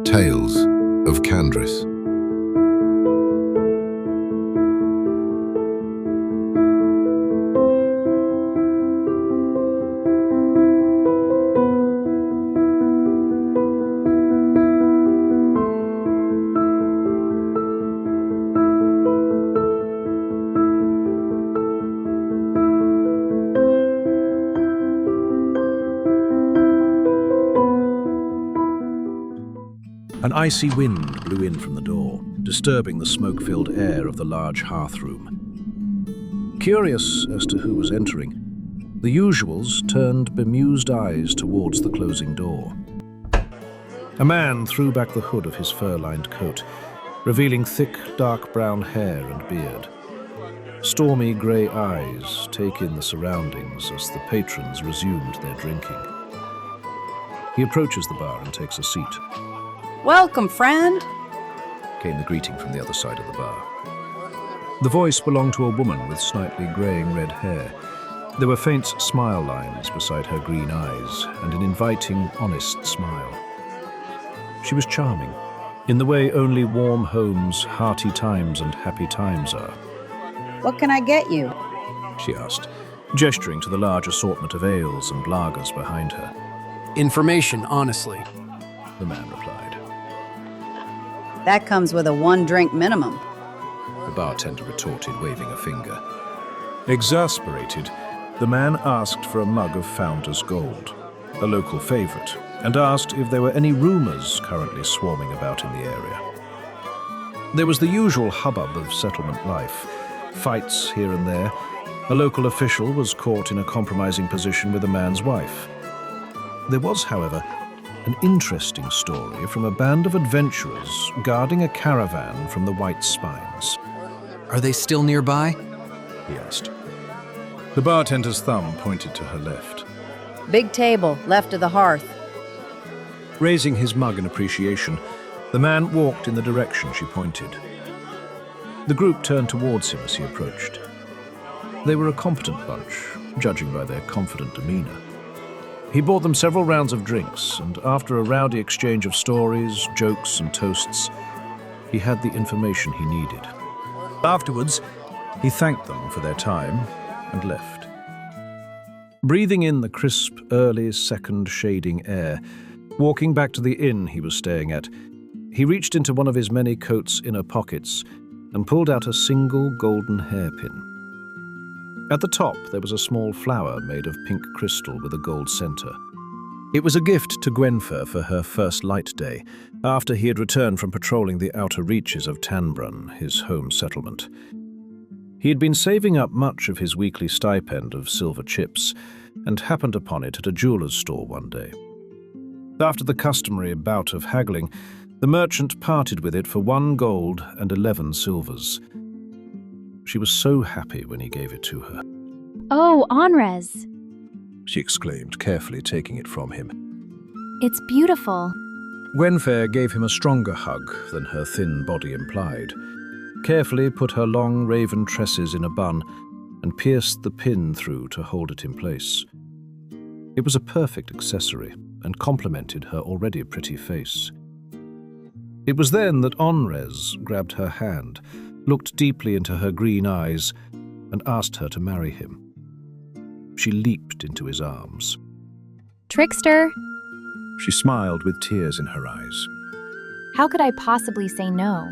Tales of Kandris. An icy wind blew in from the door, disturbing the smoke-filled air of the large hearth room. Curious as to who was entering, the usuals turned bemused eyes towards the closing door. A man threw back the hood of his fur-lined coat, revealing thick, dark brown hair and beard. Stormy grey eyes take in the surroundings as the patrons resumed their drinking. He approaches the bar and takes a seat. "Welcome, friend," came the greeting from the other side of the bar. The voice belonged to a woman with slightly greying red hair. There were faint smile lines beside her green eyes and an inviting, honest smile. She was charming, in the way only warm homes, hearty times and happy times are. "What can I get you?" she asked, gesturing to the large assortment of ales and lagers behind her. "Information, honestly," the man replied. "That comes with a one-drink minimum." The bartender retorted, waving a finger. Exasperated, the man asked for a mug of Founder's Gold, a local favorite, and asked if there were any rumors currently swarming about in the area. There was the usual hubbub of settlement life, fights here and there. A local official was caught in a compromising position with a man's wife. There was, however, an interesting story from a band of adventurers guarding a caravan from the White Spines. "Are they still nearby?" he asked. The bartender's thumb pointed to her left. "Big table, left of the hearth." Raising his mug in appreciation, the man walked in the direction she pointed. The group turned towards him as he approached. They were a competent bunch, judging by their confident demeanor. He bought them several rounds of drinks, and after a rowdy exchange of stories, jokes, and toasts, he had the information he needed. Afterwards, he thanked them for their time and left. Breathing in the crisp, early second shading air, walking back to the inn he was staying at, he reached into one of his many coat's inner pockets and pulled out a single golden hairpin. At the top, there was a small flower made of pink crystal with a gold center. It was a gift to Gwenfer for her first light day, after he had returned from patrolling the outer reaches of Tanbrun, his home settlement. He had been saving up much of his weekly stipend of silver chips, and happened upon it at a jeweler's store one day. After the customary bout of haggling, the merchant parted with it for 1 gold and 11 silvers. She was so happy when he gave it to her. "Oh, Onres!" she exclaimed, carefully taking it from him. "It's beautiful." Gwenfer gave him a stronger hug than her thin body implied, carefully put her long raven tresses in a bun, and pierced the pin through to hold it in place. It was a perfect accessory and complemented her already pretty face. It was then that Onres grabbed her hand, looked deeply into her green eyes, and asked her to marry him. She leaped into his arms. "Trickster! She smiled with tears in her eyes. How could I possibly say no?"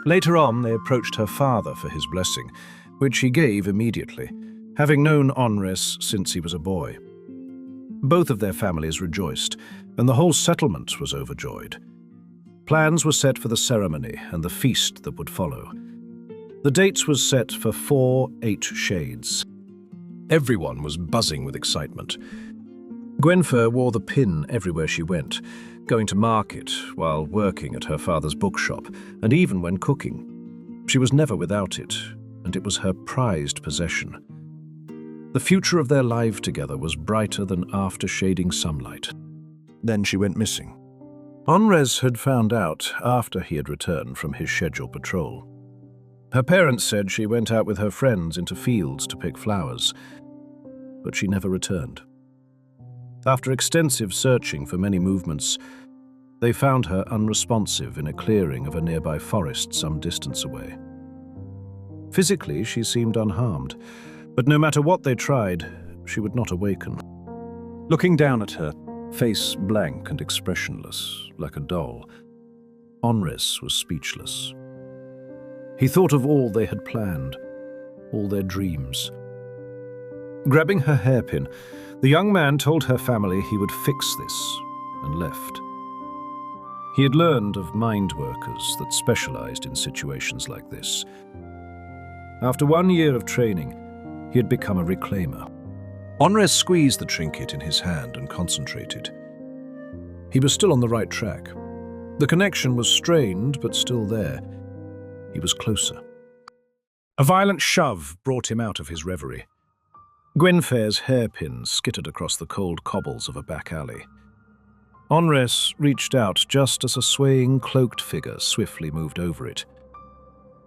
Later on, they approached her father for his blessing, which he gave immediately, having known Onres since he was a boy. Both of their families rejoiced, and the whole settlement was overjoyed. Plans were set for the ceremony and the feast that would follow. The dates was set for 4/8 shades. Everyone was buzzing with excitement. Gwenfer wore the pin everywhere she went, going to market while working at her father's bookshop, and even when cooking. She was never without it, and it was her prized possession. The future of their life together was brighter than after-shading sunlight. Then she went missing. Onres had found out after he had returned from his scheduled patrol. Her parents said she went out with her friends into fields to pick flowers, but she never returned. After extensive searching for many movements, they found her unresponsive in a clearing of a nearby forest some distance away. Physically, she seemed unharmed, but no matter what they tried, she would not awaken. Looking down at her, face blank and expressionless, like a doll, Onres was speechless. He thought of all they had planned, all their dreams. Grabbing her hairpin, the young man told her family he would fix this, and left. He had learned of mind workers that specialized in situations like this. After 1 year of training, he had become a reclaimer. Onres squeezed the trinket in his hand and concentrated. He was still on the right track. The connection was strained, but still there. He was closer. A violent shove brought him out of his reverie. Gwenfer's hairpin skittered across the cold cobbles of a back alley. Onres reached out just as a swaying, cloaked figure swiftly moved over it.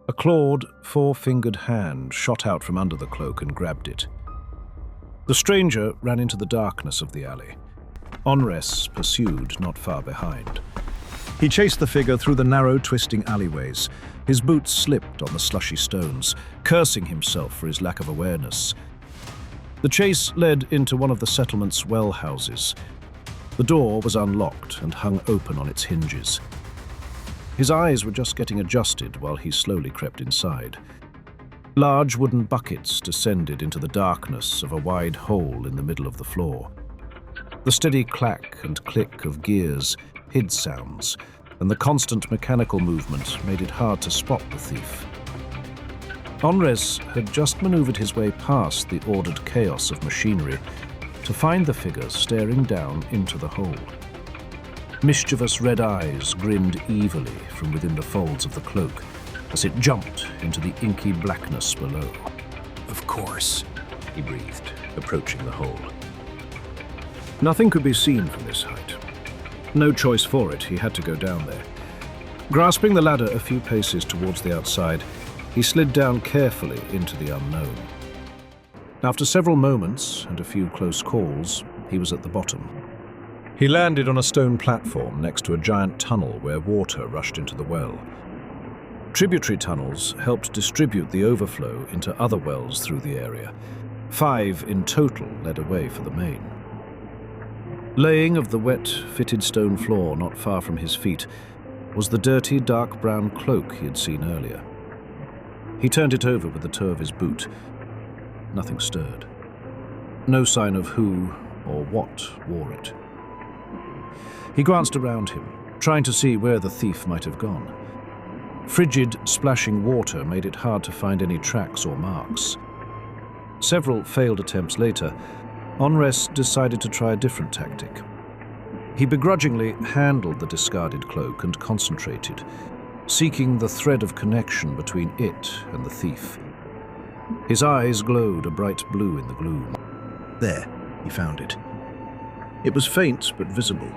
A clawed, four-fingered hand shot out from under the cloak and grabbed it. The stranger ran into the darkness of the alley. Onres pursued not far behind. He chased the figure through the narrow, twisting alleyways. His boots slipped on the slushy stones, cursing himself for his lack of awareness. The chase led into one of the settlement's well houses. The door was unlocked and hung open on its hinges. His eyes were just getting adjusted while he slowly crept inside. Large wooden buckets descended into the darkness of a wide hole in the middle of the floor. The steady clack and click of gears hid sounds, and the constant mechanical movement made it hard to spot the thief. Onres had just maneuvered his way past the ordered chaos of machinery to find the figure staring down into the hole. Mischievous red eyes grinned evilly from within the folds of the cloak as it jumped into the inky blackness below. Of course. He breathed, approaching the hole. Nothing could be seen from this height. No choice for it, he had to go down there. Grasping the ladder a few paces towards the outside, he slid down carefully into the unknown. After several moments and a few close calls, he was at the bottom. He landed on a stone platform next to a giant tunnel where water rushed into the well. Tributary tunnels helped distribute the overflow into other wells through the area. 5 in total led away for the main. Laying of the wet, fitted stone floor not far from his feet was the dirty, dark brown cloak he had seen earlier. He turned it over with the toe of his boot. Nothing stirred. No sign of who or what wore it. He glanced around him, trying to see where the thief might have gone. Frigid, splashing water made it hard to find any tracks or marks. Several failed attempts later, Onres decided to try a different tactic. He begrudgingly handled the discarded cloak and concentrated, seeking the thread of connection between it and the thief. His eyes glowed a bright blue in the gloom. There, he found it. It was faint but visible,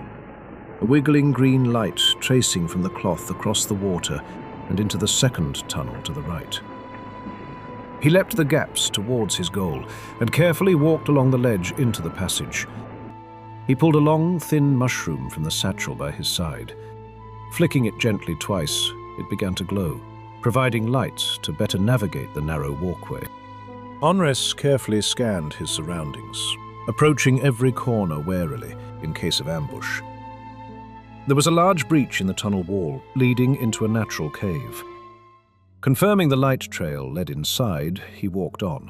a wiggling green light tracing from the cloth across the water and into the second tunnel to the right. He leapt the gaps towards his goal and carefully walked along the ledge into the passage. He pulled a long, thin mushroom from the satchel by his side. Flicking it gently twice, it began to glow, providing light to better navigate the narrow walkway. Onres carefully scanned his surroundings, approaching every corner warily in case of ambush. There was a large breach in the tunnel wall, leading into a natural cave. Confirming the light trail led inside, he walked on.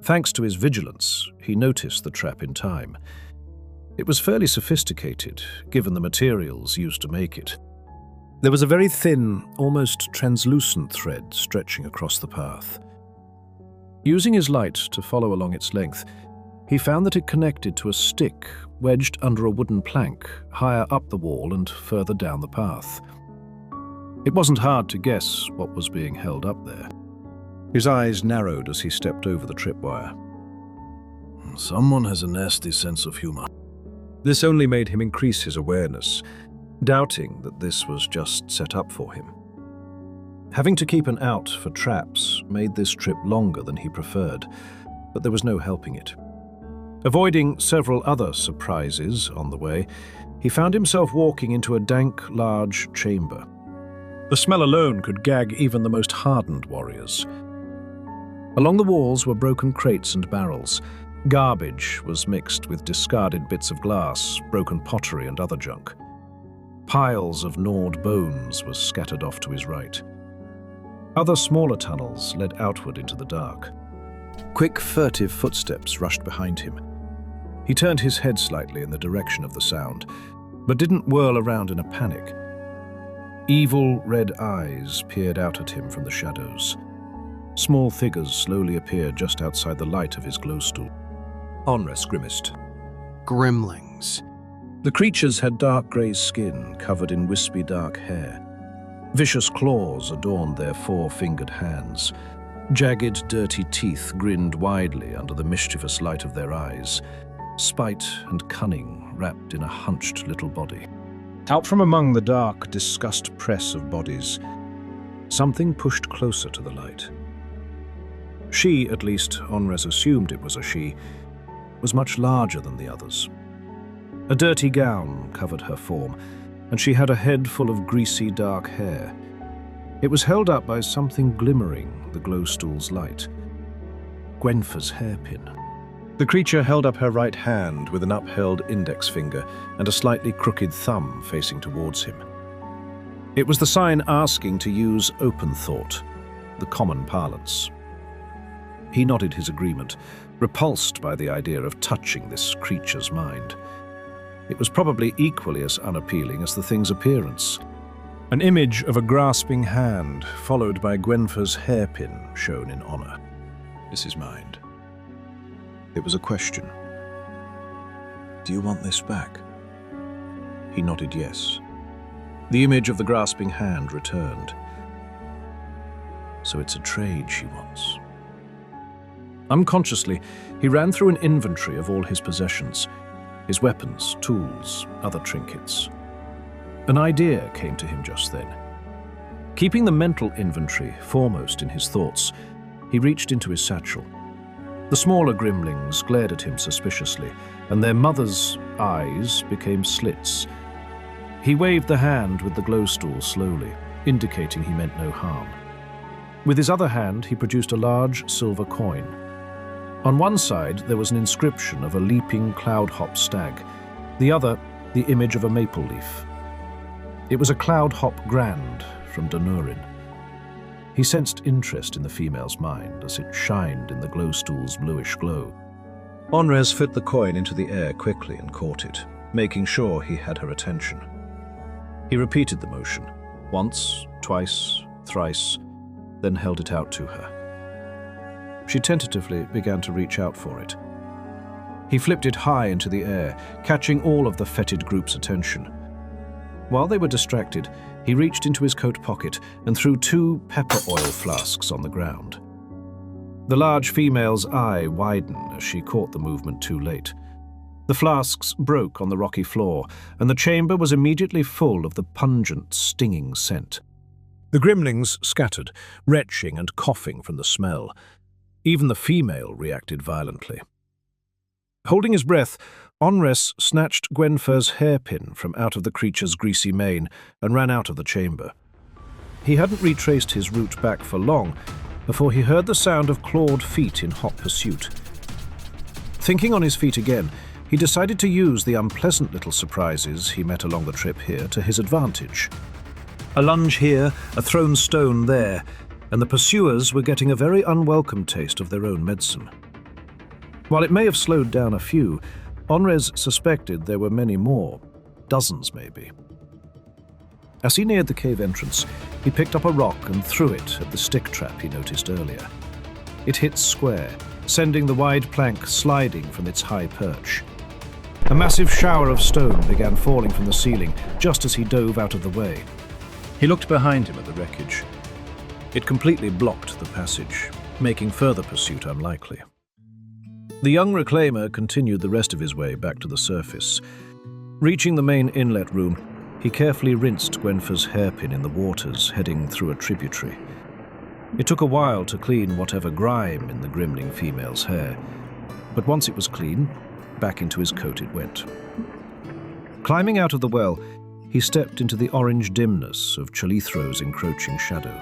Thanks to his vigilance, he noticed the trap in time. It was fairly sophisticated, given the materials used to make it. There was a very thin, almost translucent thread stretching across the path. Using his light to follow along its length, he found that it connected to a stick wedged under a wooden plank higher up the wall and further down the path. It wasn't hard to guess what was being held up there. His eyes narrowed as he stepped over the tripwire. Someone has a nasty sense of humor. This only made him increase his awareness, doubting that this was just set up for him. Having to keep an out for traps made this trip longer than he preferred, but there was no helping it. Avoiding several other surprises on the way, he found himself walking into a dank, large chamber. The smell alone could gag even the most hardened warriors. Along the walls were broken crates and barrels. Garbage was mixed with discarded bits of glass, broken pottery and other junk. Piles of gnawed bones were scattered off to his right. Other smaller tunnels led outward into the dark. Quick, furtive footsteps rushed behind him. He turned his head slightly in the direction of the sound, but didn't whirl around in a panic. Evil red eyes peered out at him from the shadows. Small figures slowly appeared just outside the light of his glowstool. Onres grimaced. Gremlings. The creatures had dark grey skin covered in wispy dark hair. Vicious claws adorned their four-fingered hands. Jagged, dirty teeth grinned widely under the mischievous light of their eyes. Spite and cunning wrapped in a hunched little body. Out from among the dark, disgust press of bodies, something pushed closer to the light. She, at least Onres assumed it was a she, was much larger than the others. A dirty gown covered her form, and she had a head full of greasy dark hair. It was held up by something glimmering the glowstool's light. Gwenfer's hairpin. The creature held up her right hand with an upheld index finger and a slightly crooked thumb facing towards him. It was the sign asking to use open thought, the common parlance. He nodded his agreement, repulsed by the idea of touching this creature's mind. It was probably equally as unappealing as the thing's appearance. An image of a grasping hand, followed by Gwenfer's hairpin, shone in honor. This is mind. It was a question. Do you want this back? He nodded yes. The image of the grasping hand returned. So it's a trade she wants. Unconsciously, he ran through an inventory of all his possessions, his weapons, tools, other trinkets. An idea came to him just then. Keeping the mental inventory foremost in his thoughts, he reached into his satchel. The smaller gremlings glared at him suspiciously, and their mother's eyes became slits. He waved the hand with the glowstool slowly, indicating he meant no harm. With his other hand, he produced a large silver coin. On one side, there was an inscription of a leaping cloud-hop stag, the other, the image of a maple leaf. It was a cloud-hop grand from Danurin. He sensed interest in the female's mind as it shined in the glowstool's bluish glow. Onres fit the coin into the air quickly and caught it, making sure he had her attention. He repeated the motion, once, twice, thrice, then held it out to her. She tentatively began to reach out for it. He flipped it high into the air, catching all of the fetid group's attention. While they were distracted, he reached into his coat pocket and threw 2 pepper oil flasks on the ground. The large female's eye widened as she caught the movement too late. The flasks broke on the rocky floor, and the chamber was immediately full of the pungent, stinging scent. The gremlings scattered, retching and coughing from the smell. Even the female reacted violently. Holding his breath, Onres snatched Gwenfer's hairpin from out of the creature's greasy mane and ran out of the chamber. He hadn't retraced his route back for long before he heard the sound of clawed feet in hot pursuit. Thinking on his feet again, he decided to use the unpleasant little surprises he met along the trip here to his advantage. A lunge here, a thrown stone there, and the pursuers were getting a very unwelcome taste of their own medicine. While it may have slowed down a few, Onres suspected there were many more, dozens maybe. As he neared the cave entrance, he picked up a rock and threw it at the stick trap he noticed earlier. It hit square, sending the wide plank sliding from its high perch. A massive shower of stone began falling from the ceiling just as he dove out of the way. He looked behind him at the wreckage. It completely blocked the passage, making further pursuit unlikely. The young reclaimer continued the rest of his way back to the surface. Reaching the main inlet room, he carefully rinsed Gwenfer's hairpin in the waters heading through a tributary. It took a while to clean whatever grime in the gremling female's hair, but once it was clean, back into his coat it went. Climbing out of the well, he stepped into the orange dimness of Chalithro's encroaching shadow.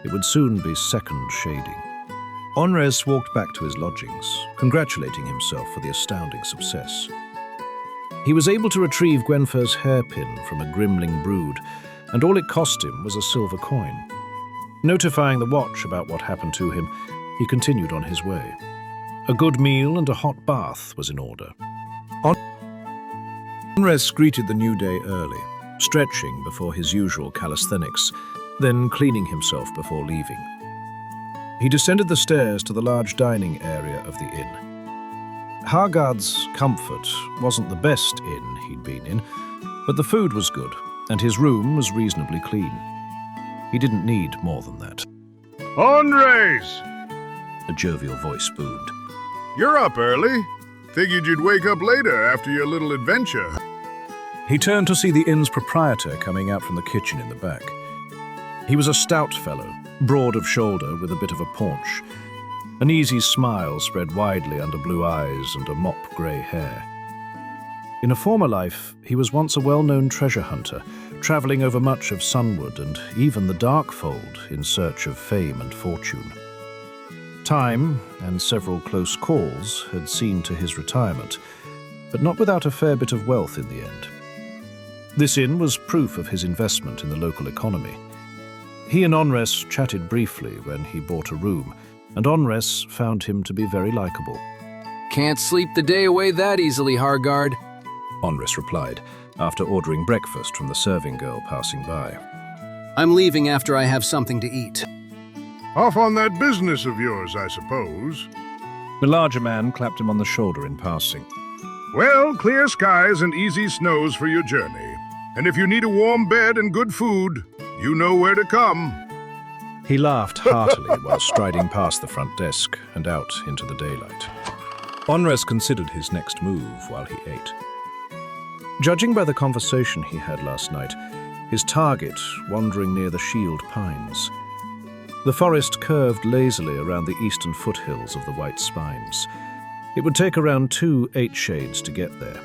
It would soon be second shading. Onres walked back to his lodgings, congratulating himself for the astounding success. He was able to retrieve Gwenfer's hairpin from a grimling brood, and all it cost him was a silver coin. Notifying the watch about what happened to him, he continued on his way. A good meal and a hot bath was in order. Onres greeted the new day early, stretching before his usual calisthenics, then cleaning himself before leaving. He descended the stairs to the large dining area of the inn. Hargard's Comfort wasn't the best inn he'd been in, but the food was good, and his room was reasonably clean. He didn't need more than that. Onres! A jovial voice boomed. You're up early. Figured you'd wake up later after your little adventure. He turned to see the inn's proprietor coming out from the kitchen in the back. He was a stout fellow, broad of shoulder with a bit of a paunch. An easy smile spread widely under blue eyes and a mop grey hair. In a former life, he was once a well-known treasure hunter, travelling over much of Sunwood and even the Darkfold in search of fame and fortune. Time and several close calls had seen to his retirement, but not without a fair bit of wealth in the end. This inn was proof of his investment in the local economy. He and Onres chatted briefly when he bought a room, and Onres found him to be very likable. Can't sleep the day away that easily, Hargard. Onres replied, after ordering breakfast from the serving girl passing by. I'm leaving after I have something to eat. Off on that business of yours, I suppose. The larger man clapped him on the shoulder in passing. Well, clear skies and easy snows for your journey. And if you need a warm bed and good food, you know where to come. He laughed heartily while striding past the front desk and out into the daylight. Onres considered his next move while he ate. Judging by the conversation he had last night, his target wandering near the Shield Pines. The forest curved lazily around the eastern foothills of the White Spines. It would take around 2 8 shades to get there,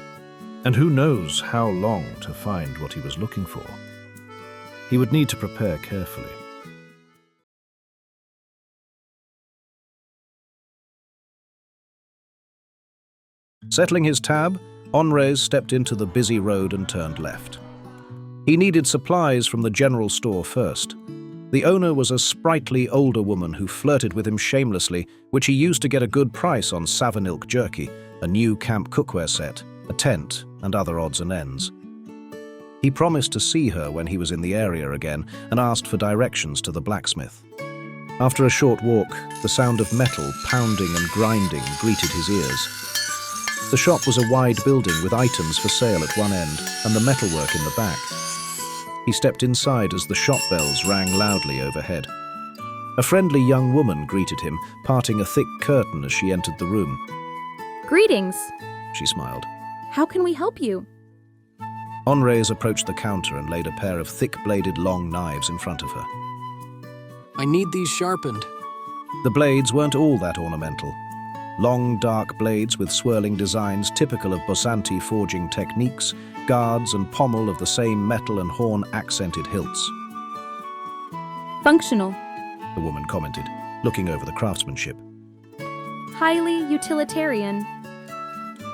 and who knows how long to find what he was looking for. He would need to prepare carefully. Settling his tab, Onres stepped into the busy road and turned left. He needed supplies from the general store first. The owner was a sprightly older woman who flirted with him shamelessly, which he used to get a good price on savinilk jerky, a new camp cookware set, a tent, and other odds and ends. He promised to see her when he was in the area again and asked for directions to the blacksmith. After a short walk, the sound of metal pounding and grinding greeted his ears. The shop was a wide building with items for sale at one end and the metalwork in the back. He stepped inside as the shop bells rang loudly overhead. A friendly young woman greeted him, parting a thick curtain as she entered the room. Greetings. She smiled. How can we help you? Onres approached the counter and laid a pair of thick-bladed long knives in front of her. I need these sharpened. The blades weren't all that ornamental. Long, dark blades with swirling designs typical of Bosanti forging techniques, guards and pommel of the same metal and horn-accented hilts. Functional. The woman commented, looking over the craftsmanship. Highly utilitarian.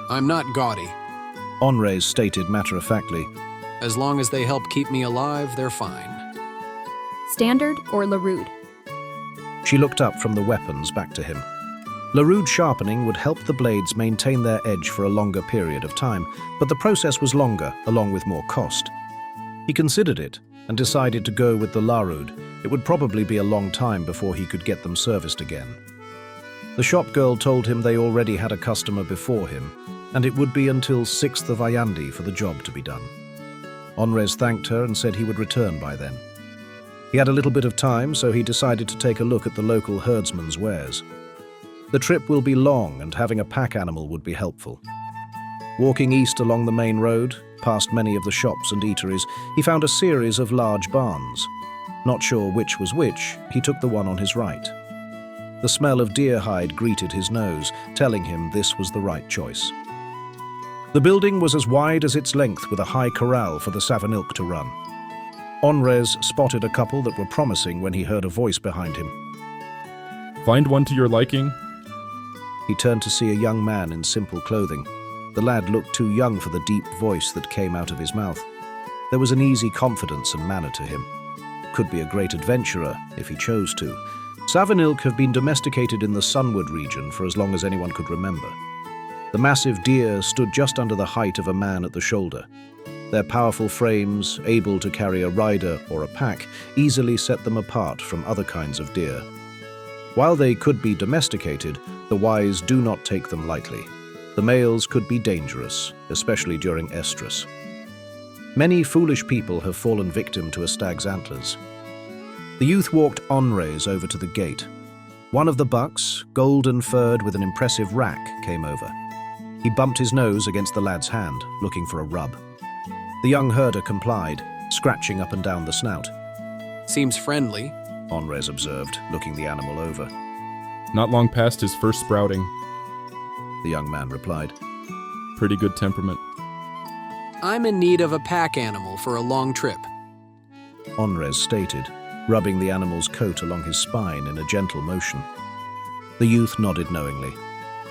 I'm not gaudy. Onres stated matter-of-factly. As long as they help keep me alive, they're fine. Standard or LaRude? She looked up from the weapons back to him. LaRude sharpening would help the blades maintain their edge for a longer period of time, but the process was longer, along with more cost. He considered it and decided to go with the LaRude. It would probably be a long time before he could get them serviced again. The shop girl told him they already had a customer before him, and it would be until 6th of Ayandi for the job to be done. Onres thanked her and said he would return by then. He had a little bit of time, so he decided to take a look at the local herdsman's wares. The trip will be long, and having a pack animal would be helpful. Walking east along the main road, past many of the shops and eateries, he found a series of large barns. Not sure which was which, he took the one on his right. The smell of deer hide greeted his nose, telling him this was the right choice. The building was as wide as its length, with a high corral for the savinilk to run. Onres spotted a couple that were promising when he heard a voice behind him. Find one to your liking? He turned to see a young man in simple clothing. The lad looked too young for the deep voice that came out of his mouth. There was an easy confidence and manner to him. Could be a great adventurer if he chose to. Savinilk have been domesticated in the Sunward region for as long as anyone could remember. The massive deer stood just under the height of a man at the shoulder. Their powerful frames, able to carry a rider or a pack, easily set them apart from other kinds of deer. While they could be domesticated, the wise do not take them lightly. The males could be dangerous, especially during estrus. Many foolish people have fallen victim to a stag's antlers. The youth walked Onres over to the gate. One of the bucks, golden-furred with an impressive rack, came over. He bumped his nose against the lad's hand, looking for a rub. The young herder complied, scratching up and down the snout. Seems friendly. Onres observed, looking the animal over. Not long past his first sprouting. The young man replied. Pretty good temperament. I'm in need of a pack animal for a long trip. Onres stated, rubbing the animal's coat along his spine in a gentle motion. The youth nodded knowingly.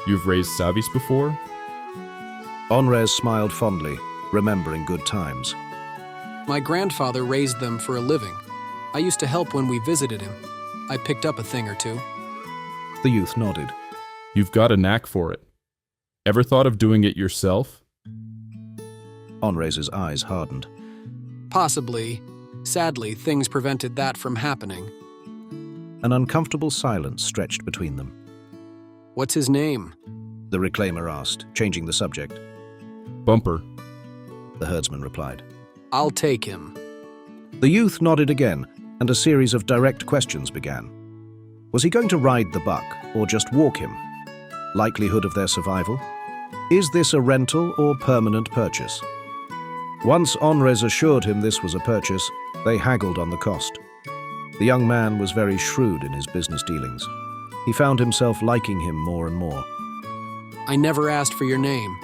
You've raised savis before? Onres smiled fondly, remembering good times. My grandfather raised them for a living. I used to help when we visited him. I picked up a thing or two. The youth nodded. You've got a knack for it. Ever thought of doing it yourself? Onres's eyes hardened. Possibly. Sadly, things prevented that from happening. An uncomfortable silence stretched between them. What's his name? The reclaimer asked, changing the subject. Bumper. The herdsman replied. I'll take him. The youth nodded again, and a series of direct questions began. Was he going to ride the buck, or just walk him? Likelihood of their survival? Is this a rental or permanent purchase? Once Onres assured him this was a purchase, they haggled on the cost. The young man was very shrewd in his business dealings. He found himself liking him more and more. I never asked for your name.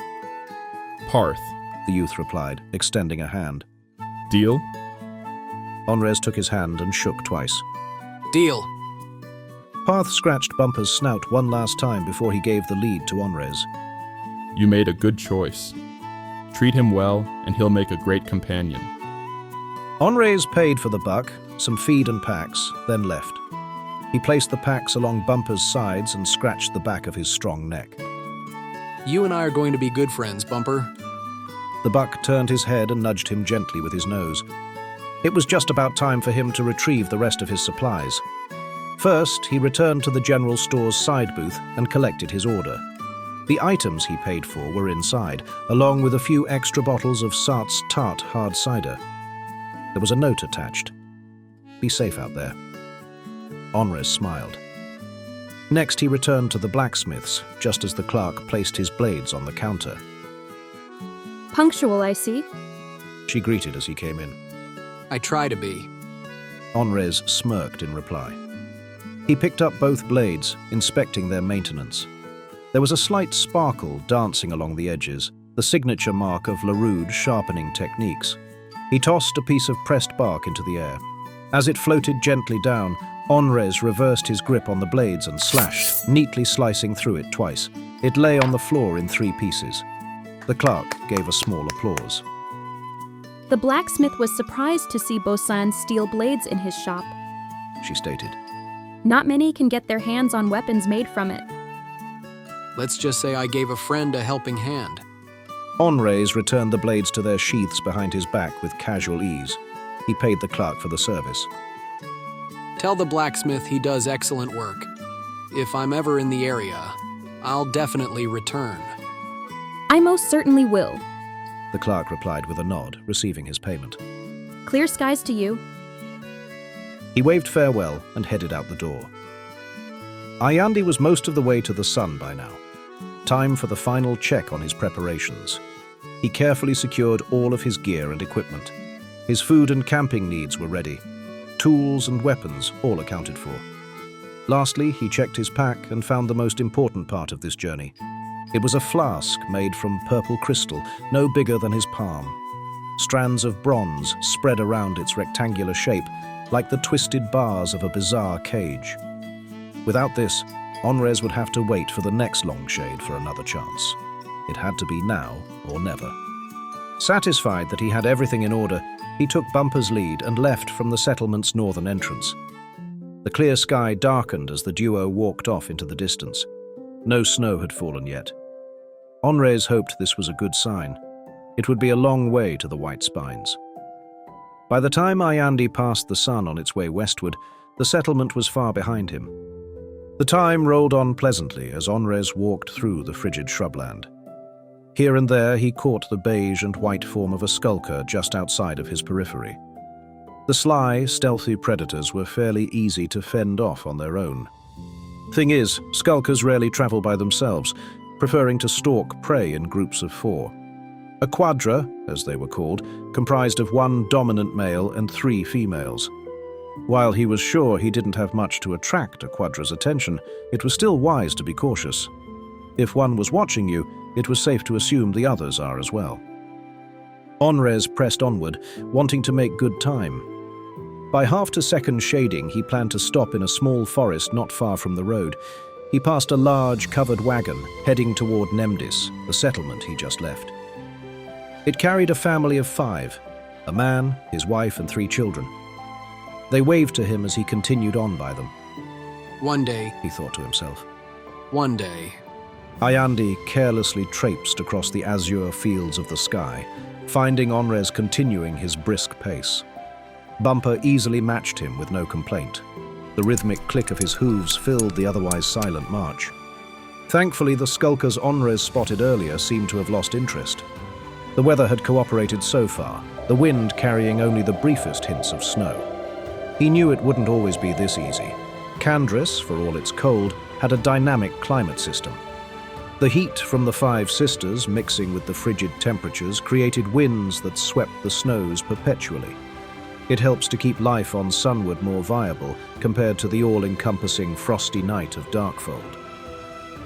Parth. The youth replied, extending a hand. Deal? Onres took his hand and shook twice. Deal. Parth scratched Bumper's snout one last time before he gave the lead to Onres. You made a good choice. Treat him well, and he'll make a great companion. Onres paid for the buck, some feed and packs, then left. He placed the packs along Bumper's sides and scratched the back of his strong neck. You and I are going to be good friends, Bumper. The buck turned his head and nudged him gently with his nose. It was just about time for him to retrieve the rest of his supplies. First, he returned to the general store's side booth and collected his order. The items he paid for were inside, along with a few extra bottles of Sart's tart hard cider. There was a note attached. Be safe out there. Onres smiled. Next, he returned to the blacksmith's, just as the clerk placed his blades on the counter. Punctual, I see. She greeted as he came in. I try to be. Onres smirked in reply. He picked up both blades, inspecting their maintenance. There was a slight sparkle dancing along the edges, the signature mark of Laroude's sharpening techniques. He tossed a piece of pressed bark into the air. As it floated gently down, Onres reversed his grip on the blades and slashed, neatly slicing through it twice. It lay on the floor in 3 pieces. The clerk gave a small applause. The blacksmith was surprised to see Bosan's steel blades in his shop. She stated. Not many can get their hands on weapons made from it. Let's just say I gave a friend a helping hand. Onres returned the blades to their sheaths behind his back with casual ease. He paid the clerk for the service. Tell the blacksmith he does excellent work. If I'm ever in the area, I'll definitely return. I most certainly will. The clerk replied with a nod, receiving his payment. Clear skies to you. He waved farewell and headed out the door. Ayandi was most of the way to the sun by now. Time for the final check on his preparations. He carefully secured all of his gear and equipment. His food and camping needs were ready. Tools and weapons all accounted for. Lastly, he checked his pack and found the most important part of this journey. It was a flask made from purple crystal, no bigger than his palm. Strands of bronze spread around its rectangular shape, like the twisted bars of a bizarre cage. Without this, Onres would have to wait for the next long shade for another chance. It had to be now or never. Satisfied that he had everything in order, he took Bumper's lead and left from the settlement's northern entrance. The clear sky darkened as the duo walked off into the distance. No snow had fallen yet. Onres hoped this was a good sign. It would be a long way to the White Spines. By the time Ayandi passed the sun on its way westward, the settlement was far behind him. The time rolled on pleasantly as Onres walked through the frigid shrubland. Here and there he caught the beige and white form of a skulker just outside of his periphery. The sly, stealthy predators were fairly easy to fend off on their own. Thing is, skulkers rarely travel by themselves, preferring to stalk prey in groups of 4. A quadra, as they were called, comprised of 1 dominant male and 3 females. While he was sure he didn't have much to attract a quadra's attention, it was still wise to be cautious. If one was watching you, it was safe to assume the others are as well. Onres pressed onward, wanting to make good time. By half to second shading, he planned to stop in a small forest not far from the road. He passed a large, covered wagon, heading toward Nemdis, the settlement he just left. It carried a family of 5, a man, his wife, and 3 children. They waved to him as he continued on by them. One day, He thought to himself. one day. Ayandi carelessly traipsed across the azure fields of the sky, finding Onres continuing his brisk pace. Bumper easily matched him with no complaint. The rhythmic click of his hooves filled the otherwise silent march. Thankfully, the skulkers Onres spotted earlier seemed to have lost interest. The weather had cooperated so far, the wind carrying only the briefest hints of snow. He knew it wouldn't always be this easy. Kandris, for all its cold, had a dynamic climate system. The heat from the 5 sisters, mixing with the frigid temperatures, created winds that swept the snows perpetually. It helps to keep life on Sunward more viable compared to the all-encompassing frosty night of Darkfold.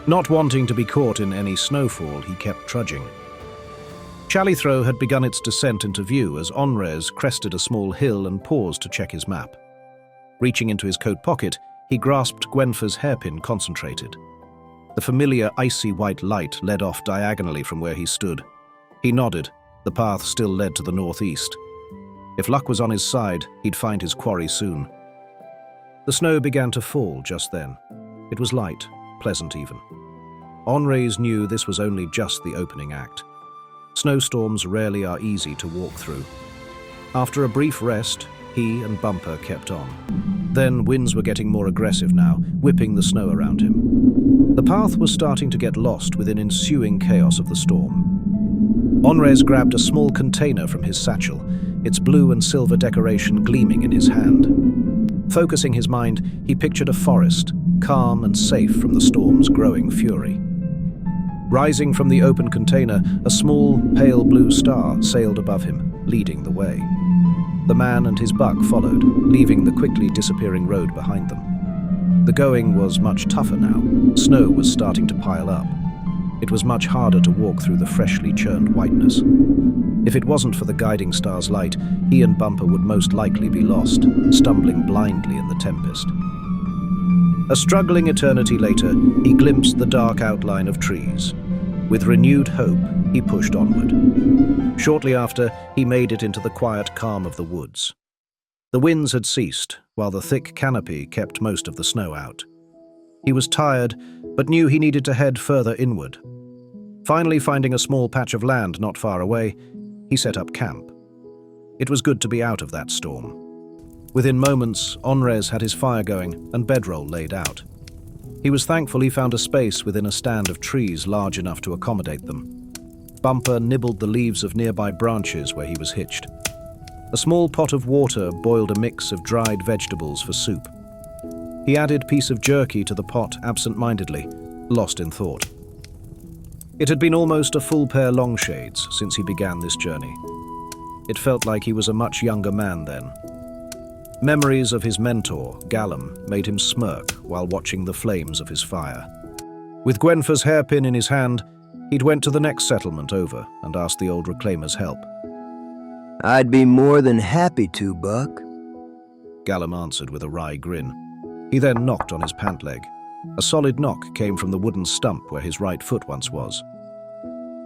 Not wanting to be caught in any snowfall, he kept trudging. Chalithrot had begun its descent into view as Onres crested a small hill and paused to check his map. Reaching into his coat pocket, he grasped Gwenfer's hairpin concentrated. The familiar icy white light led off diagonally from where he stood. He nodded. The path still led to the northeast. If luck was on his side, he'd find his quarry soon. The snow began to fall just then. It was light, pleasant even. Onres knew this was only just the opening act. Snowstorms rarely are easy to walk through. After a brief rest, he and Bumper kept on. Then winds were getting more aggressive now, whipping the snow around him. The path was starting to get lost within ensuing chaos of the storm. Onres grabbed a small container from his satchel, its blue and silver decoration gleaming in his hand. Focusing his mind, he pictured a forest, calm and safe from the storm's growing fury. Rising from the open container, a small, pale blue star sailed above him, leading the way. The man and his buck followed, leaving the quickly disappearing road behind them. The going was much tougher now. Snow was starting to pile up. It was much harder to walk through the freshly churned whiteness. If it wasn't for the guiding star's light, he and Bumper would most likely be lost, stumbling blindly in the tempest. A struggling eternity later, he glimpsed the dark outline of trees. With renewed hope, he pushed onward. Shortly after, he made it into the quiet calm of the woods. The winds had ceased, while the thick canopy kept most of the snow out. He was tired, but knew he needed to head further inward. Finally finding a small patch of land not far away, he set up camp. It was good to be out of that storm. Within moments, Onres had his fire going and bedroll laid out. He was thankful he found a space within a stand of trees large enough to accommodate them. Bumper nibbled the leaves of nearby branches where he was hitched. A small pot of water boiled a mix of dried vegetables for soup. He added piece of jerky to the pot absent-mindedly, lost in thought. It had been almost a full pair longshades since he began this journey. It felt like he was a much younger man then. Memories of his mentor, Gallum, made him smirk while watching the flames of his fire. With Gwenfer's hairpin in his hand, He'd went to the next settlement over and asked the old reclaimer's help. I'd be more than happy to, Buck. Gallum answered with a wry grin. He then knocked on his pant leg. A solid knock came from the wooden stump where his right foot once was.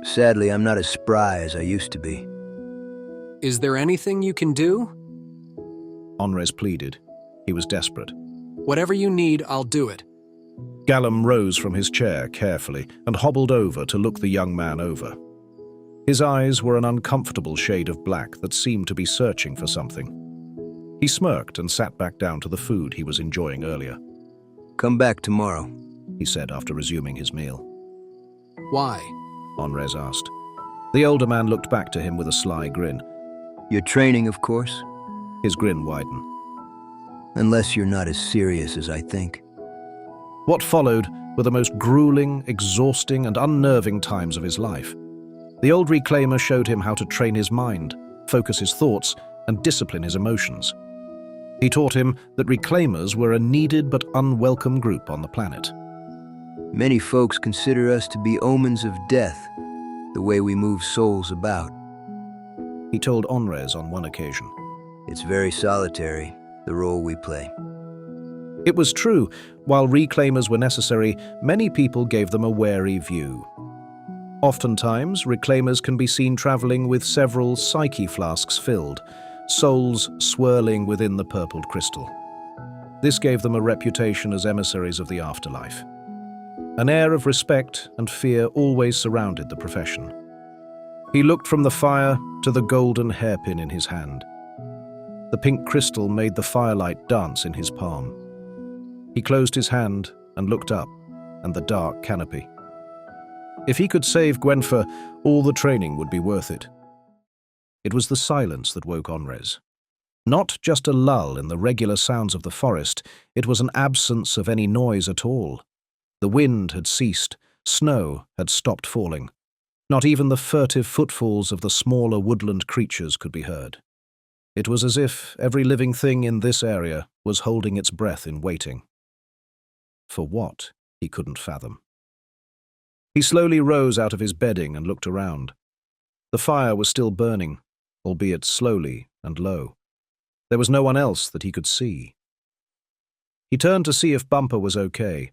Sadly, I'm not as spry as I used to be. Is there anything you can do? Onres pleaded. He was desperate. Whatever you need, I'll do it. Gallum rose from his chair carefully and hobbled over to look the young man over. His eyes were an uncomfortable shade of black that seemed to be searching for something. He smirked and sat back down to the food he was enjoying earlier. Come back tomorrow, he said after resuming his meal. Why? Onres asked. The older man looked back to him with a sly grin. Your training, of course? His grin widened. Unless you're not as serious as I think. What followed were the most grueling, exhausting, and unnerving times of his life. The old reclaimer showed him how to train his mind, focus his thoughts, and discipline his emotions. He taught him that reclaimers were a needed but unwelcome group on the planet. Many folks consider us to be omens of death, the way we move souls about. He told Onres on one occasion. It's very solitary, the role we play. It was true. While reclaimers were necessary, many people gave them a wary view. Oftentimes, reclaimers can be seen traveling with several psyche flasks filled, souls swirling within the purpled crystal. This gave them a reputation as emissaries of the afterlife. An air of respect and fear always surrounded the profession. He looked from the fire to the golden hairpin in his hand. The pink crystal made the firelight dance in his palm. He closed his hand and looked up, and the dark canopy. If he could save Gwenfer, all the training would be worth it. It was the silence that woke Onres. Not just a lull in the regular sounds of the forest, it was an absence of any noise at all. The wind had ceased, snow had stopped falling. Not even the furtive footfalls of the smaller woodland creatures could be heard. It was as if every living thing in this area was holding its breath in waiting. For what, he couldn't fathom. He slowly rose out of his bedding and looked around. The fire was still burning, albeit slowly and low. There was no one else that he could see. He turned to see if Bumper was okay.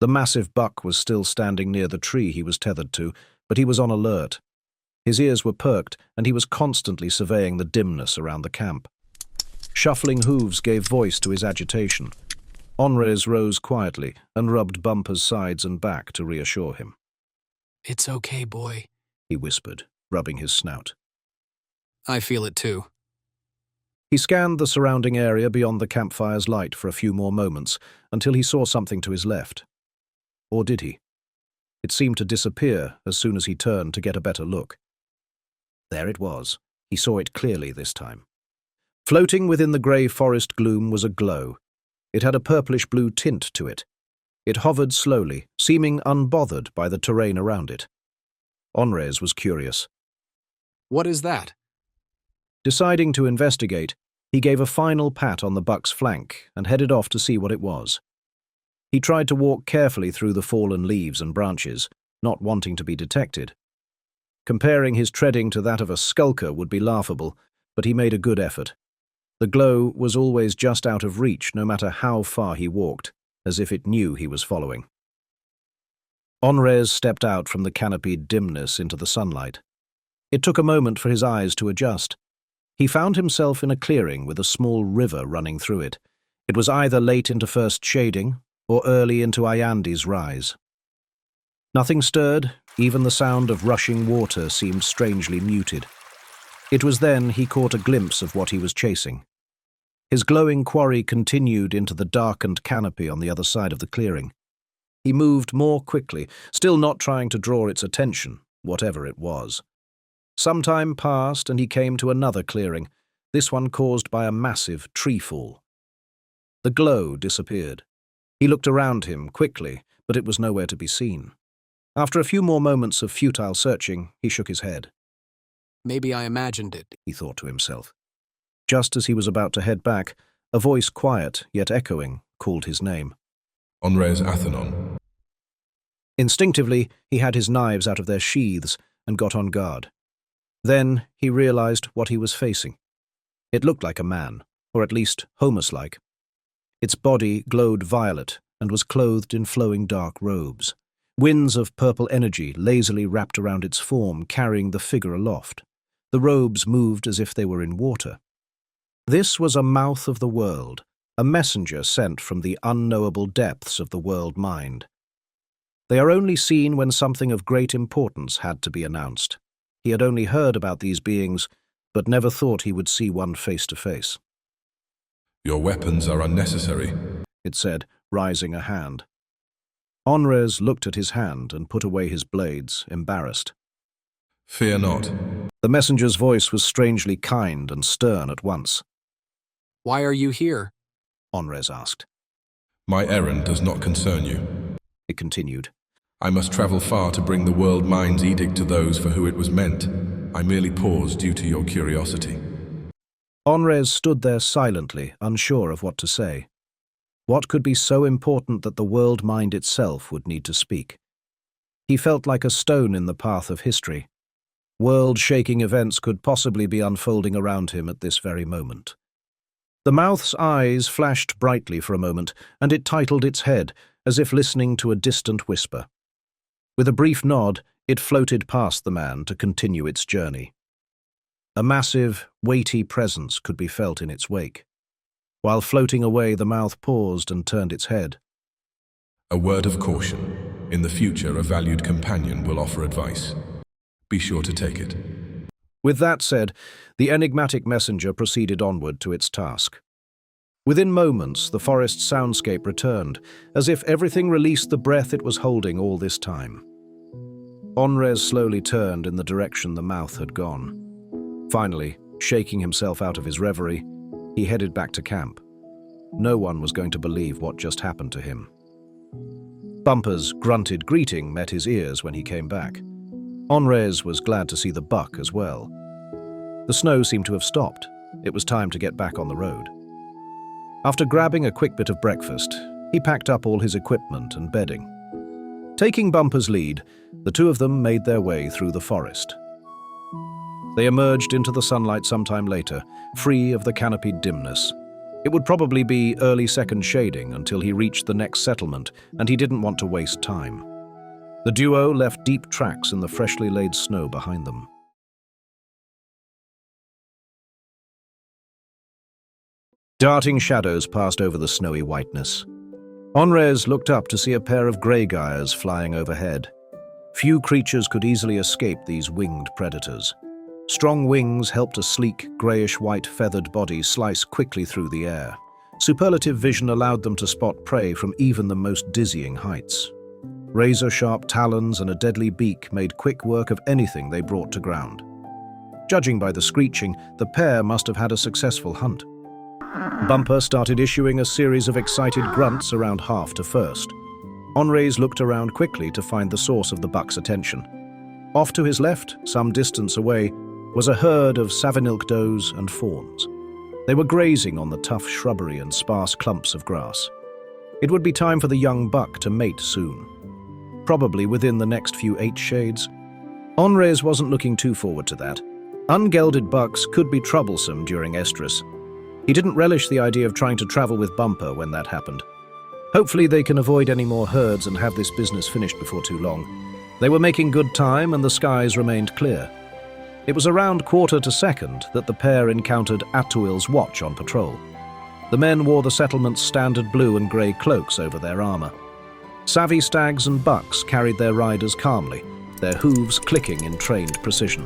The massive buck was still standing near the tree he was tethered to, but he was on alert. His ears were perked, and he was constantly surveying the dimness around the camp. Shuffling hooves gave voice to his agitation. Onres rose quietly and rubbed Bumper's sides and back to reassure him. It's okay, boy, he whispered, rubbing his snout. I feel it too. He scanned the surrounding area beyond the campfire's light for a few more moments until he saw something to his left. Or did he? It seemed to disappear as soon as he turned to get a better look. There it was. He saw it clearly this time. Floating within the grey forest gloom was a glow. It had a purplish-blue tint to it. It hovered slowly, seeming unbothered by the terrain around it. Onres was curious. What is that? Deciding to investigate, he gave a final pat on the buck's flank and headed off to see what it was. He tried to walk carefully through the fallen leaves and branches, not wanting to be detected. Comparing his treading to that of a skulker would be laughable, but he made a good effort. The glow was always just out of reach no matter how far he walked, as if it knew he was following. Onres stepped out from the canopied dimness into the sunlight. It took a moment for his eyes to adjust. He found himself in a clearing with a small river running through it. It was either late into first shading or early into Ayandi's rise. Nothing stirred, even the sound of rushing water seemed strangely muted. It was then he caught a glimpse of what he was chasing. His glowing quarry continued into the darkened canopy on the other side of the clearing. He moved more quickly, still not trying to draw its attention, whatever it was. Some time passed and he came to another clearing, this one caused by a massive tree fall. The glow disappeared. He looked around him quickly, but it was nowhere to be seen. After a few more moments of futile searching, he shook his head. Maybe I imagined it, he thought to himself. Just as he was about to head back, a voice quiet, yet echoing, called his name. Onres Athenon. Instinctively, he had his knives out of their sheaths and got on guard. Then he realized what he was facing. It looked like a man, or at least Homus-like. Its body glowed violet and was clothed in flowing dark robes. Winds of purple energy lazily wrapped around its form, carrying the figure aloft. The robes moved as if they were in water. This was a mouth of the world, a messenger sent from the unknowable depths of the world mind. They are only seen when something of great importance had to be announced. He had only heard about these beings, but never thought he would see one face to face. Your weapons are unnecessary, it said, rising a hand. Onres looked at his hand and put away his blades, embarrassed. Fear not. The messenger's voice was strangely kind and stern at once. Why are you here? Onres asked. My errand does not concern you, it continued. I must travel far to bring the world mind's edict to those for who it was meant. I merely pause due to your curiosity. Onres stood there silently, unsure of what to say. What could be so important that the world mind itself would need to speak? He felt like a stone in the path of history. World-shaking events could possibly be unfolding around him at this very moment. The mouth's eyes flashed brightly for a moment, and it titled its head, as if listening to a distant whisper. With a brief nod, it floated past the man to continue its journey. A massive, weighty presence could be felt in its wake. While floating away, the mouth paused and turned its head. A word of caution. In the future, a valued companion will offer advice. Be sure to take it. With that said, the enigmatic messenger proceeded onward to its task. Within moments, the forest soundscape returned, as if everything released the breath it was holding all this time. Onres slowly turned in the direction the mouth had gone. Finally, shaking himself out of his reverie, he headed back to camp. No one was going to believe what just happened to him. Bumper's grunted greeting met his ears when he came back. Onres was glad to see the buck as well. The snow seemed to have stopped. It was time to get back on the road. After grabbing a quick bit of breakfast, he packed up all his equipment and bedding. Taking Bumper's lead, the two of them made their way through the forest. They emerged into the sunlight sometime later, free of the canopied dimness. It would probably be early second shading until he reached the next settlement, and he didn't want to waste time. The duo left deep tracks in the freshly laid snow behind them. Darting shadows passed over the snowy whiteness. Onres looked up to see a pair of grey gyres flying overhead. Few creatures could easily escape these winged predators. Strong wings helped a sleek, greyish-white feathered body slice quickly through the air. Superlative vision allowed them to spot prey from even the most dizzying heights. Razor-sharp talons and a deadly beak made quick work of anything they brought to ground. Judging by the screeching, the pair must have had a successful hunt. Bumper started issuing a series of excited grunts around half to first. Onres looked around quickly to find the source of the buck's attention. Off to his left, some distance away, was a herd of savinilk does and fawns. They were grazing on the tough shrubbery and sparse clumps of grass. It would be time for the young buck to mate soon. Probably within the next few 8 shades. Onres wasn't looking too forward to that. Ungelded bucks could be troublesome during estrus. He didn't relish the idea of trying to travel with Bumper when that happened. Hopefully they can avoid any more herds and have this business finished before too long. They were making good time and the skies remained clear. It was around 1/4 that the pair encountered Atuil's watch on patrol. The men wore the settlement's standard blue and grey cloaks over their armor. Savvy stags and bucks carried their riders calmly, their hooves clicking in trained precision.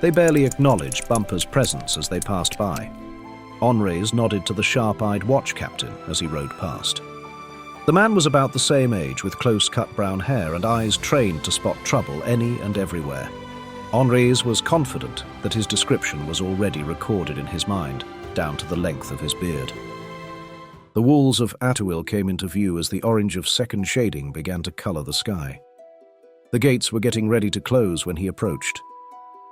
They barely acknowledged Bumper's presence as they passed by. Onres nodded to the sharp-eyed watch captain as he rode past. The man was about the same age, with close-cut brown hair and eyes trained to spot trouble any and everywhere. Onres was confident that his description was already recorded in his mind, down to the length of his beard. The walls of Atuil came into view as the orange of second shading began to color the sky. The gates were getting ready to close when he approached.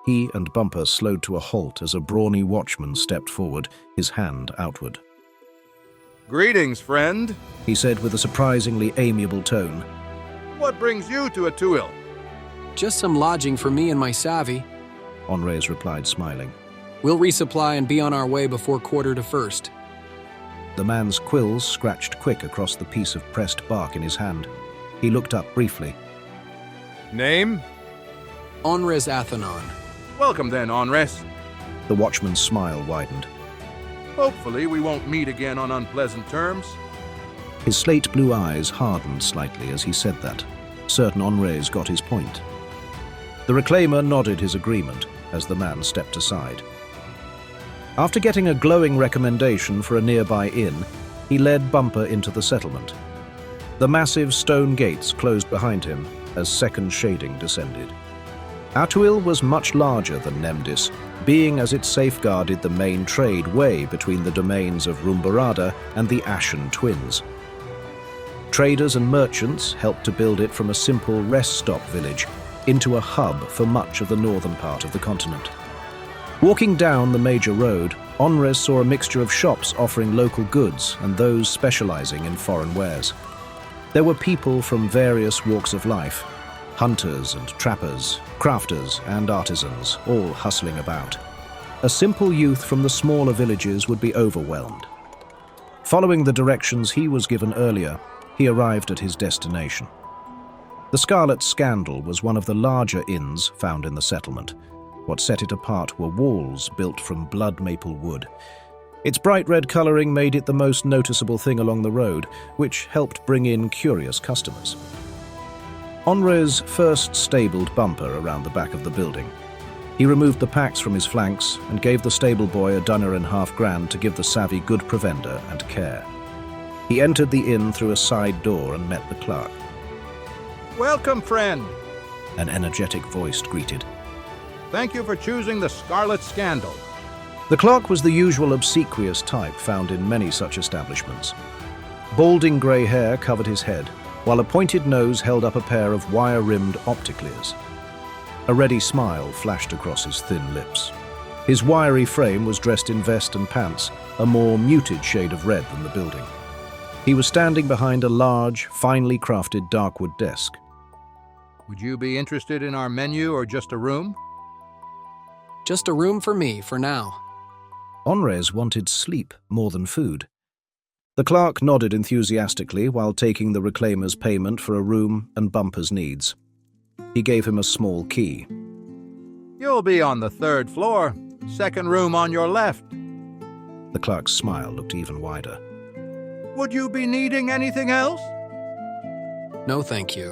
He and Bumper slowed to a halt as a brawny watchman stepped forward, his hand outward. "Greetings, friend," he said with a surprisingly amiable tone. What brings you to Atuil? Just some lodging for me and my savvy. Onres replied, smiling. We'll resupply and be on our way before 1:45. The man's quills scratched quick across the piece of pressed bark in his hand. He looked up briefly. Name? Onres Athenon. Welcome then, Onres. The watchman's smile widened. Hopefully we won't meet again on unpleasant terms. His slate blue eyes hardened slightly as he said that, certain Onres got his point. The reclaimer nodded his agreement as the man stepped aside. After getting a glowing recommendation for a nearby inn, he led Bumper into the settlement. The massive stone gates closed behind him as second shading descended. Atuil was much larger than Nemdis, being as it safeguarded the main trade way between the domains of Rumbarada and the Ashen Twins. Traders and merchants helped to build it from a simple rest stop village into a hub for much of the northern part of the continent. Walking down the major road, Onres saw a mixture of shops offering local goods and those specializing in foreign wares. There were people from various walks of life, hunters and trappers, crafters and artisans, all hustling about. A simple youth from the smaller villages would be overwhelmed. Following the directions he was given earlier, he arrived at his destination. The Scarlet Scandal was one of the larger inns found in the settlement. What set it apart were walls built from blood maple wood. Its bright red coloring made it the most noticeable thing along the road, which helped bring in curious customers. Onres first stabled Bumper around the back of the building. He removed the packs from his flanks and gave the stable boy a $1.50 grand to give the savvy good provender and care. He entered the inn through a side door and met the clerk. Welcome, friend. An energetic voice greeted. Thank you for choosing the Scarlet Scandal. The clerk was the usual obsequious type found in many such establishments. Balding grey hair covered his head, while a pointed nose held up a pair of wire-rimmed opticleers. A ready smile flashed across his thin lips. His wiry frame was dressed in vest and pants, a more muted shade of red than the building. He was standing behind a large, finely crafted darkwood desk. Would you be interested in our menu or just a room? Just a room for me, for now. Onres wanted sleep more than food. The clerk nodded enthusiastically while taking the reclaimer's payment for a room and Bumper's needs. He gave him a small key. You'll be on the 3rd floor, second room on your left. The clerk's smile looked even wider. Would you be needing anything else? No, thank you.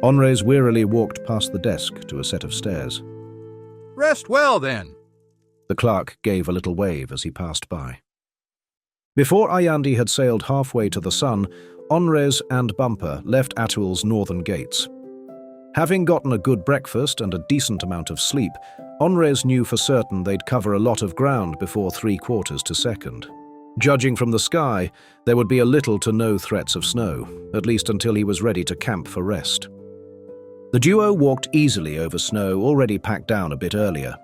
Onres wearily walked past the desk to a set of stairs. Rest well, then. The clerk gave a little wave as he passed by. Before Ayandi had sailed halfway to the sun, Onres and Bumper left Atuil's northern gates. Having gotten a good breakfast and a decent amount of sleep, Onres knew for certain they'd cover a lot of ground before 2/4. Judging from the sky, there would be a little to no threats of snow, at least until he was ready to camp for rest. The duo walked easily over snow already packed down a bit earlier.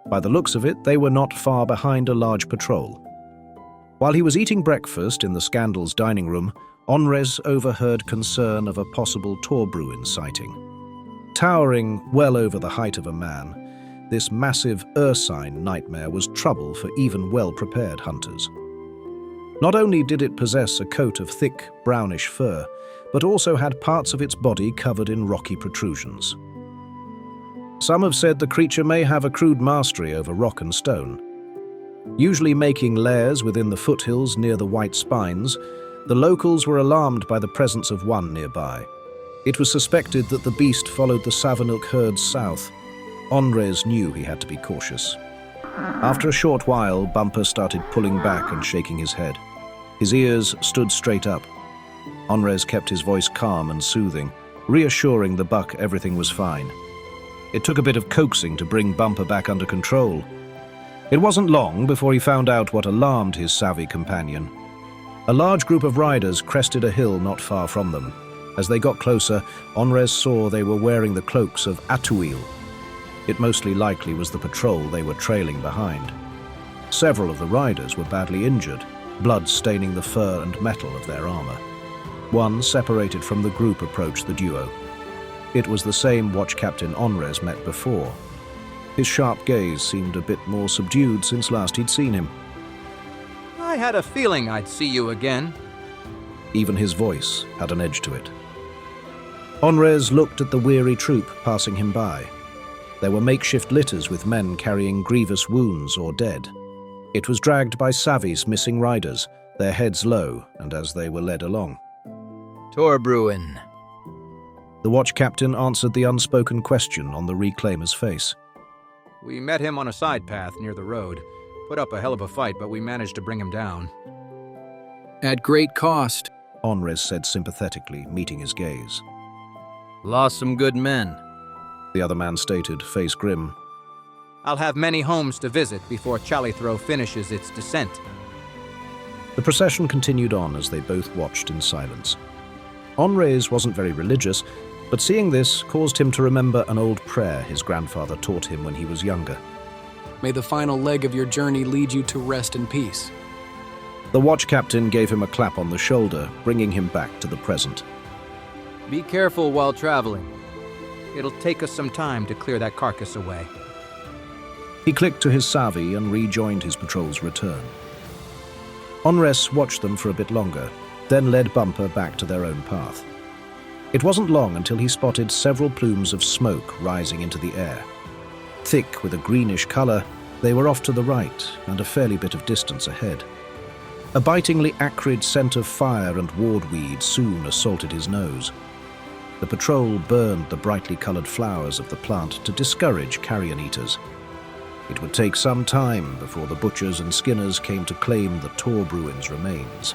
By the looks of it, they were not far behind a large patrol. While he was eating breakfast in the Scandal's dining room, Onres overheard concern of a possible Torbruin sighting. Towering well over the height of a man, this massive ursine nightmare was trouble for even well-prepared hunters. Not only did it possess a coat of thick, brownish fur, but also had parts of its body covered in rocky protrusions. Some have said the creature may have a crude mastery over rock and stone. Usually making lairs within the foothills near the White Spines, the locals were alarmed by the presence of one nearby. It was suspected that the beast followed the savinilk herds south. Onres knew he had to be cautious. After a short while, Bumper started pulling back and shaking his head. His ears stood straight up. Onres kept his voice calm and soothing, reassuring the buck everything was fine. It took a bit of coaxing to bring Bumper back under control. It wasn't long before he found out what alarmed his savvy companion. A large group of riders crested a hill not far from them. As they got closer, Onres saw they were wearing the cloaks of Atuil. It mostly likely was the patrol they were trailing behind. Several of the riders were badly injured, blood staining the fur and metal of their armor. One, separated from the group, approached the duo. It was the same watch captain Onres met before. His sharp gaze seemed a bit more subdued since last he'd seen him. I had a feeling I'd see you again. Even his voice had an edge to it. Onres looked at the weary troop passing him by. There were makeshift litters with men carrying grievous wounds or dead. It was dragged by Savi's missing riders, their heads low, and as they were led along. Torbruin. The watch captain answered the unspoken question on the reclaimer's face. We met him on a side path near the road. Put up a hell of a fight, but we managed to bring him down. At great cost. Onres said sympathetically, meeting his gaze. Lost some good men. The other man stated, face grim. I'll have many homes to visit before Chalithró finishes its descent. The procession continued on as they both watched in silence. Onres wasn't very religious, but seeing this caused him to remember an old prayer his grandfather taught him when he was younger. May the final leg of your journey lead you to rest in peace. The watch captain gave him a clap on the shoulder, bringing him back to the present. Be careful while traveling. It'll take us some time to clear that carcass away. He clicked to his Savi and rejoined his patrol's return. Onres watched them for a bit longer, then led Bumper back to their own path. It wasn't long until he spotted several plumes of smoke rising into the air. Thick with a greenish color, they were off to the right and a fairly bit of distance ahead. A bitingly acrid scent of fire and wardweed soon assaulted his nose. The patrol burned the brightly colored flowers of the plant to discourage carrion eaters. It would take some time before the butchers and skinners came to claim the Torbruin's remains.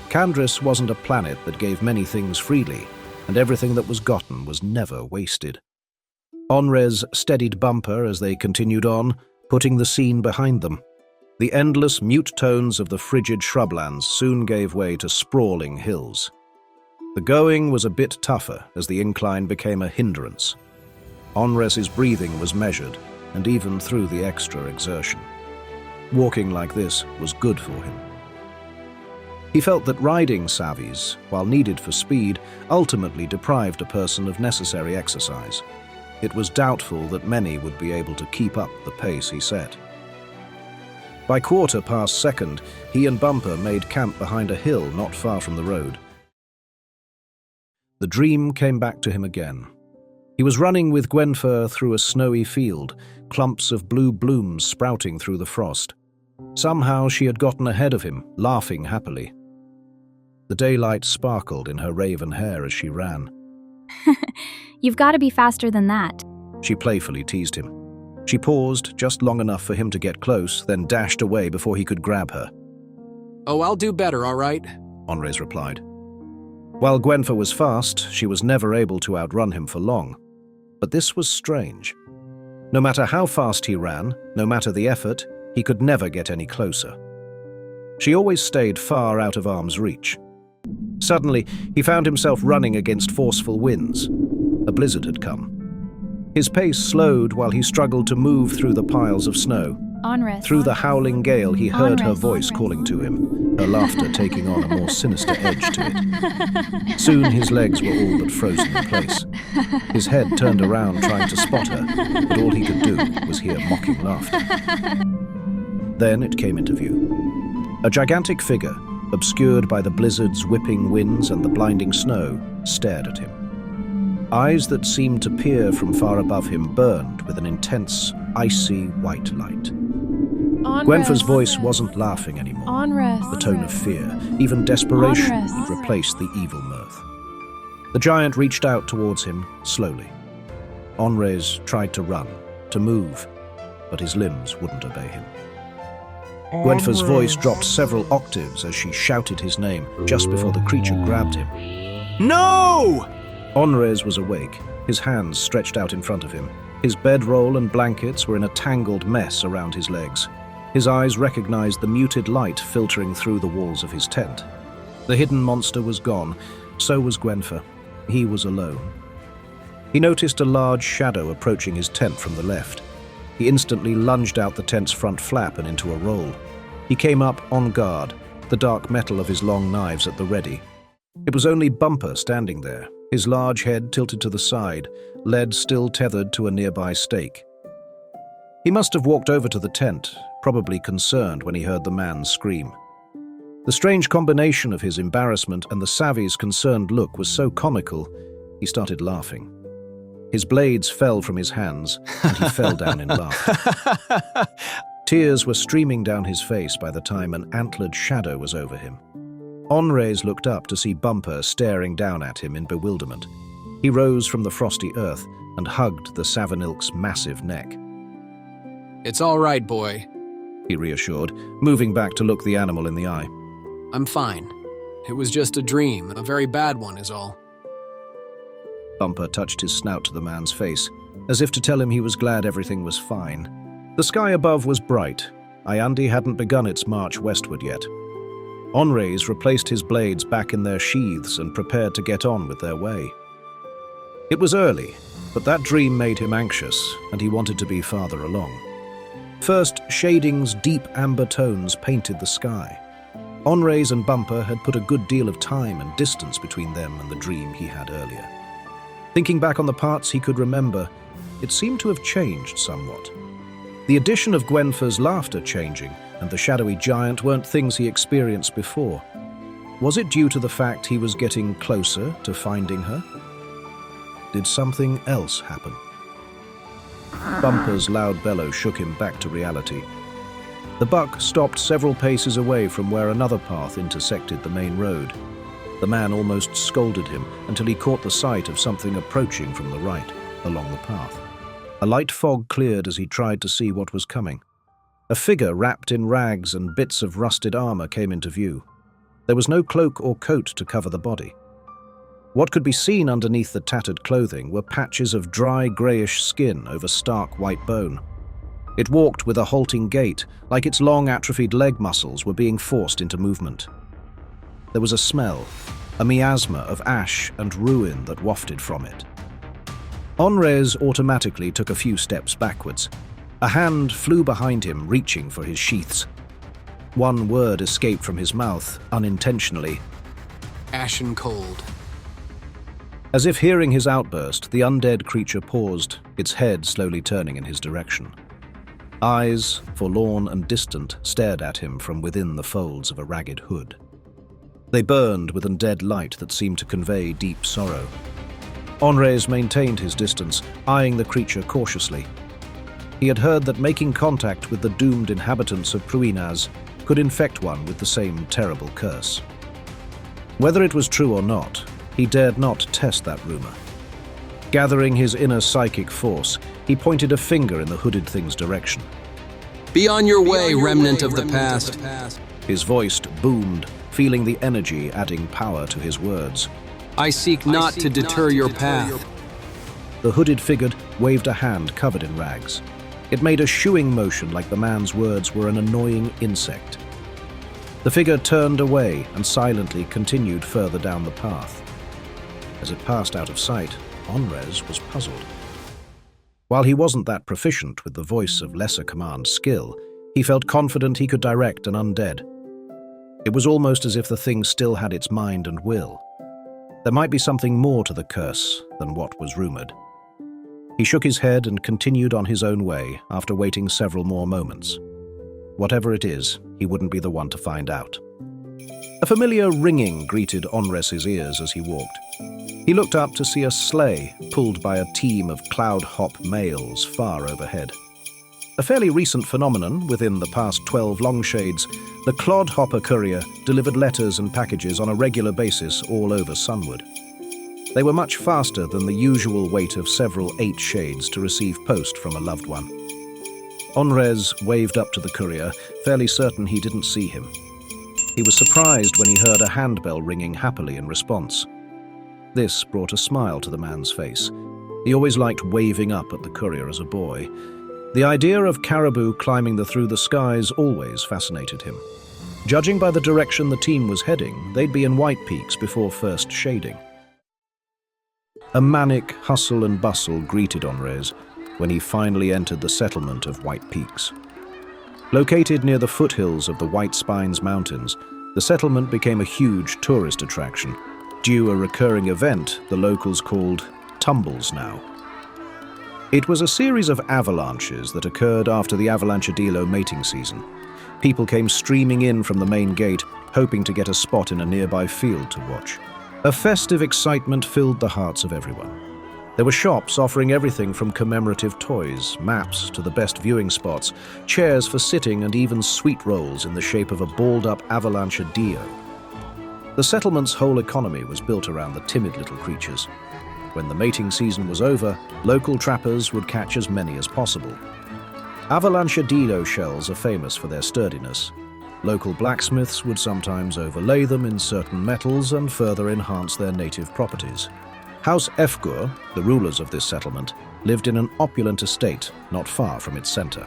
Kandris wasn't a planet that gave many things freely, and everything that was gotten was never wasted. Onres steadied Bumper as they continued on, putting the scene behind them. The endless mute tones of the frigid shrublands soon gave way to sprawling hills. The going was a bit tougher as the incline became a hindrance. Onres's breathing was measured, and even through the extra exertion. Walking like this was good for him. He felt that riding Savis, while needed for speed, ultimately deprived a person of necessary exercise. It was doubtful that many would be able to keep up the pace he set. By 2:15, he and Bumper made camp behind a hill not far from the road. The dream came back to him again. He was running with Gwenfer through a snowy field, clumps of blue blooms sprouting through the frost. Somehow she had gotten ahead of him, laughing happily. The daylight sparkled in her raven hair as she ran. You've got to be faster than that. She playfully teased him. She paused just long enough for him to get close, then dashed away before he could grab her. Oh, I'll do better, all right? Onres replied. While Gwenfer was fast, she was never able to outrun him for long. But this was strange. No matter how fast he ran, no matter the effort, he could never get any closer. She always stayed far out of arm's reach. Suddenly, he found himself running against forceful winds. A blizzard had come. His pace slowed while he struggled to move through the piles of snow. Onres. Through the howling gale, he heard her Onres. voice calling to him, her laughter taking on a more sinister edge to it. Soon his legs were all but frozen in place. His head turned around trying to spot her, but all he could do was hear mocking laughter. Then it came into view. A gigantic figure, obscured by the blizzard's whipping winds and the blinding snow, stared at him. Eyes that seemed to peer from far above him burned with an intense, icy white light. Gwenfer's voice wasn't laughing anymore. Onres. The tone of fear, even desperation, Onres. replaced the evil mirth. The giant reached out towards him, slowly. Onres tried to run, to move, but his limbs wouldn't obey him. Gwenfer's voice dropped several octaves as she shouted his name just before the creature grabbed him. No! Onres was awake, his hands stretched out in front of him. His bedroll and blankets were in a tangled mess around his legs. His eyes recognized the muted light filtering through the walls of his tent. The hidden monster was gone, so was Gwenfer. He was alone. He noticed a large shadow approaching his tent from the left. He instantly lunged out the tent's front flap and into a roll. He came up on guard, the dark metal of his long knives at the ready. It was only Bumper standing there, his large head tilted to the side, lead still tethered to a nearby stake. He must have walked over to the tent, probably concerned when he heard the man scream. The strange combination of his embarrassment and the savvy's concerned look was so comical, he started laughing. His blades fell from his hands, and he fell down in laughter. Tears were streaming down his face by the time an antlered shadow was over him. Onres looked up to see Bumper staring down at him in bewilderment. He rose from the frosty earth and hugged the savinilk's massive neck. It's all right, boy. He reassured, moving back to look the animal in the eye. I'm fine. It was just a dream, a very bad one is all. Bumper touched his snout to the man's face, as if to tell him he was glad everything was fine. The sky above was bright. Ayandi hadn't begun its march westward yet. Onres replaced his blades back in their sheaths and prepared to get on with their way. It was early, but that dream made him anxious, and he wanted to be farther along. First, Shading's deep amber tones painted the sky. Onres and Bumper had put a good deal of time and distance between them and the dream he had earlier. Thinking back on the parts he could remember, it seemed to have changed somewhat. The addition of Gwenfer's laughter changing and the shadowy giant weren't things he experienced before. Was it due to the fact he was getting closer to finding her? Did something else happen? Bumper's loud bellow shook him back to reality. The buck stopped several paces away from where another path intersected the main road. The man almost scolded him until he caught the sight of something approaching from the right, along the path. A light fog cleared as he tried to see what was coming. A figure wrapped in rags and bits of rusted armor came into view. There was no cloak or coat to cover the body. What could be seen underneath the tattered clothing were patches of dry, greyish skin over stark white bone. It walked with a halting gait, like its long, atrophied leg muscles were being forced into movement. There was a smell, a miasma of ash and ruin that wafted from it. Onres automatically took a few steps backwards. A hand flew behind him, reaching for his sheaths. One word escaped from his mouth, unintentionally. Ashen cold. As if hearing his outburst, the undead creature paused, its head slowly turning in his direction. Eyes, forlorn and distant, stared at him from within the folds of a ragged hood. They burned with undead light that seemed to convey deep sorrow. Onres maintained his distance, eyeing the creature cautiously. He had heard that making contact with the doomed inhabitants of Pruinaz could infect one with the same terrible curse. Whether it was true or not, he dared not test that rumor. Gathering his inner psychic force, he pointed a finger in the hooded thing's direction. Be on your way, remnant of the past. His voice boomed, feeling the energy adding power to his words. I seek not to deter your path. The hooded figure waved a hand covered in rags. It made a shooing motion like the man's words were an annoying insect. The figure turned away and silently continued further down the path. As it passed out of sight, Onres was puzzled. While he wasn't that proficient with the voice of lesser command skill, he felt confident he could direct an undead. It was almost as if the thing still had its mind and will. There might be something more to the curse than what was rumored. He shook his head and continued on his own way after waiting several more moments. Whatever it is, he wouldn't be the one to find out. A familiar ringing greeted Onres's ears as he walked. He looked up to see a sleigh pulled by a team of cloud-hop males far overhead. A fairly recent phenomenon within the past 12 longshades, the clodhopper courier delivered letters and packages on a regular basis all over Sunward. They were much faster than the usual wait of several 8 shades to receive post from a loved one. Onres waved up to the courier, fairly certain he didn't see him. He was surprised when he heard a handbell ringing happily in response. This brought a smile to the man's face. He always liked waving up at the courier as a boy. The idea of caribou climbing through the skies always fascinated him. Judging by the direction the team was heading, they'd be in White Peaks before first shading. A manic hustle and bustle greeted Onres when he finally entered the settlement of White Peaks. Located near the foothills of the White Spines Mountains, the settlement became a huge tourist attraction. due a recurring event the locals called tumbles now. It was a series of avalanches that occurred after the Avalanchadillo mating season. People came streaming in from the main gate, hoping to get a spot in a nearby field to watch. A festive excitement filled the hearts of everyone. There were shops offering everything from commemorative toys, maps to the best viewing spots, chairs for sitting and even sweet rolls in the shape of a balled-up Avalanchadillo. The settlement's whole economy was built around the timid little creatures. When the mating season was over, local trappers would catch as many as possible. Avalanchadillo shells are famous for their sturdiness. Local blacksmiths would sometimes overlay them in certain metals and further enhance their native properties. House Efgur, the rulers of this settlement, lived in an opulent estate not far from its center.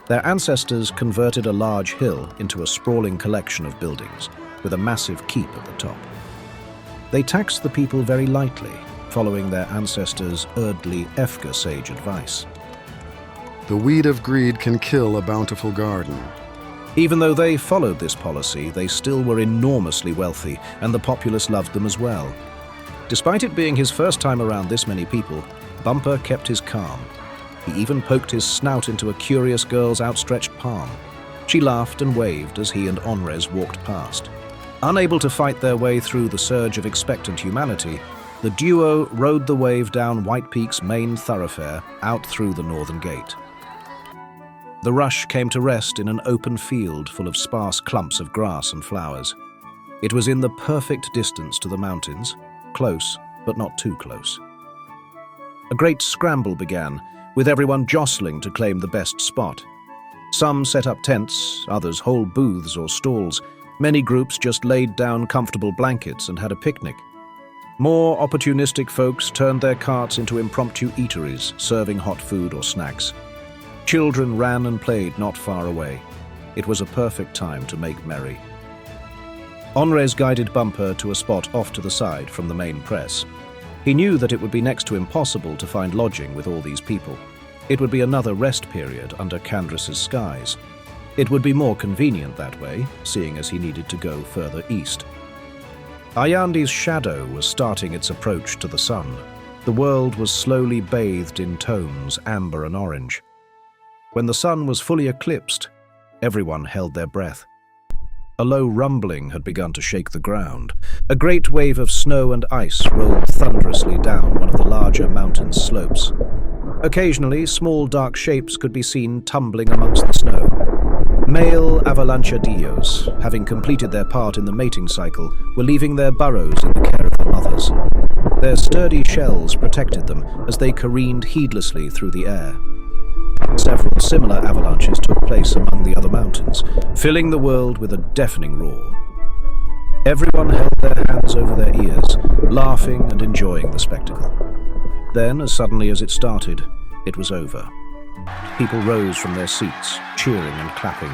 Their ancestors converted a large hill into a sprawling collection of buildings, with a massive keep at the top. They taxed the people very lightly, following their ancestors' earthly Efgur sage advice. The weed of greed can kill a bountiful garden. Even though they followed this policy, they still were enormously wealthy, and the populace loved them as well. Despite it being his first time around this many people, Bumper kept his calm. He even poked his snout into a curious girl's outstretched palm. She laughed and waved as he and Onres walked past. Unable to fight their way through the surge of expectant humanity, the duo rode the wave down White Peak's main thoroughfare out through the northern gate. The rush came to rest in an open field full of sparse clumps of grass and flowers. It was in the perfect distance to the mountains, close, but not too close. A great scramble began, with everyone jostling to claim the best spot. Some set up tents, others whole booths or stalls. Many groups just laid down comfortable blankets and had a picnic. More opportunistic folks turned their carts into impromptu eateries, serving hot food or snacks. Children ran and played not far away. It was a perfect time to make merry. Onres guided Bumper to a spot off to the side from the main press. He knew that it would be next to impossible to find lodging with all these people. It would be another rest period under Kandris' skies. It would be more convenient that way, seeing as he needed to go further east. Ayandi's shadow was starting its approach to the sun. The world was slowly bathed in tones, amber and orange. When the sun was fully eclipsed, everyone held their breath. A low rumbling had begun to shake the ground. A great wave of snow and ice rolled thunderously down one of the larger mountain slopes. Occasionally, small dark shapes could be seen tumbling amongst the snow. Male Avalanchadillos, having completed their part in the mating cycle, were leaving their burrows in the care of their mothers. Their sturdy shells protected them as they careened heedlessly through the air. Several similar avalanches took place among the other mountains, filling the world with a deafening roar. Everyone held their hands over their ears, laughing and enjoying the spectacle. Then, as suddenly as it started, it was over. People rose from their seats, cheering and clapping.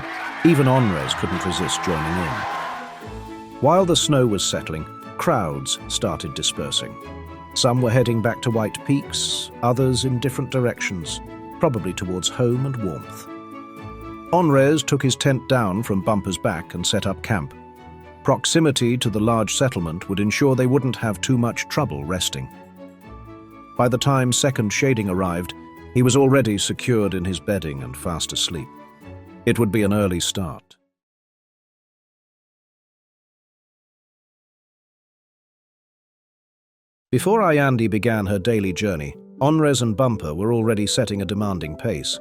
Even Onres couldn't resist joining in. While the snow was settling, crowds started dispersing. Some were heading back to White Peaks, others in different directions, probably towards home and warmth. Onres took his tent down from Bumper's back and set up camp. Proximity to the large settlement would ensure they wouldn't have too much trouble resting. By the time second shading arrived, he was already secured in his bedding and fast asleep. It would be an early start. Before Ayandi began her daily journey, Onres and Bumper were already setting a demanding pace.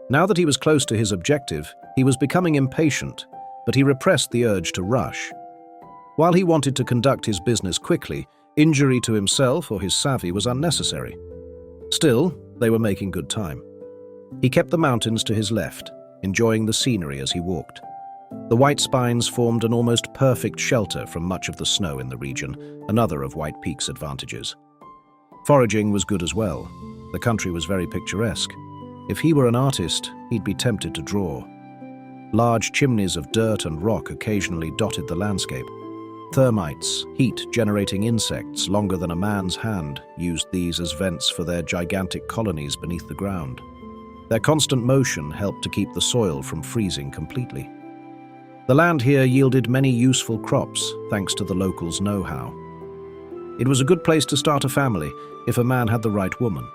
Now that he was close to his objective, he was becoming impatient, but he repressed the urge to rush. While he wanted to conduct his business quickly, injury to himself or his savvy was unnecessary. Still, they were making good time. He kept the mountains to his left, enjoying the scenery as he walked. The White Spines formed an almost perfect shelter from much of the snow in the region, another of White Peak's advantages. Foraging was good as well. The country was very picturesque. If he were an artist, he'd be tempted to draw. Large chimneys of dirt and rock occasionally dotted the landscape. Termites, heat-generating insects longer than a man's hand, used these as vents for their gigantic colonies beneath the ground. Their constant motion helped to keep the soil from freezing completely. The land here yielded many useful crops, thanks to the locals' know-how. It was a good place to start a family if a man had the right woman.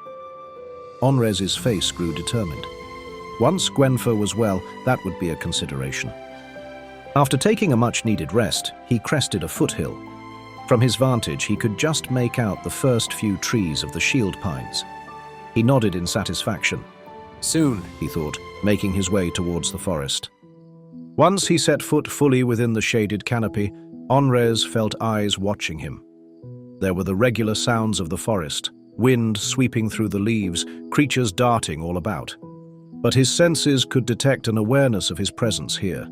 Onres's face grew determined. Once Gwenfer was well, that would be a consideration. After taking a much-needed rest, he crested a foothill. From his vantage, he could just make out the first few trees of the shield pines. He nodded in satisfaction. Soon, he thought, making his way towards the forest. Once he set foot fully within the shaded canopy, Onres felt eyes watching him. There were the regular sounds of the forest, wind sweeping through the leaves, creatures darting all about. But his senses could detect an awareness of his presence here.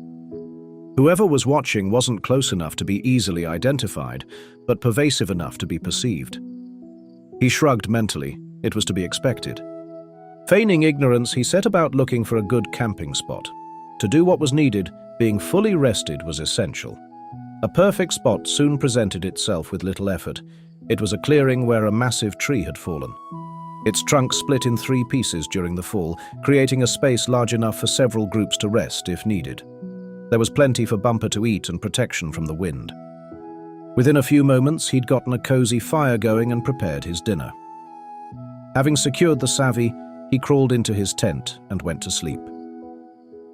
Whoever was watching wasn't close enough to be easily identified, but pervasive enough to be perceived. He shrugged mentally. It was to be expected. Feigning ignorance, he set about looking for a good camping spot. To do what was needed, being fully rested was essential. A perfect spot soon presented itself with little effort. It was a clearing where a massive tree had fallen. Its trunk split in 3 pieces during the fall, creating a space large enough for several groups to rest if needed. There was plenty for Bumper to eat and protection from the wind. Within a few moments, he'd gotten a cozy fire going and prepared his dinner. Having secured the savvy, he crawled into his tent and went to sleep.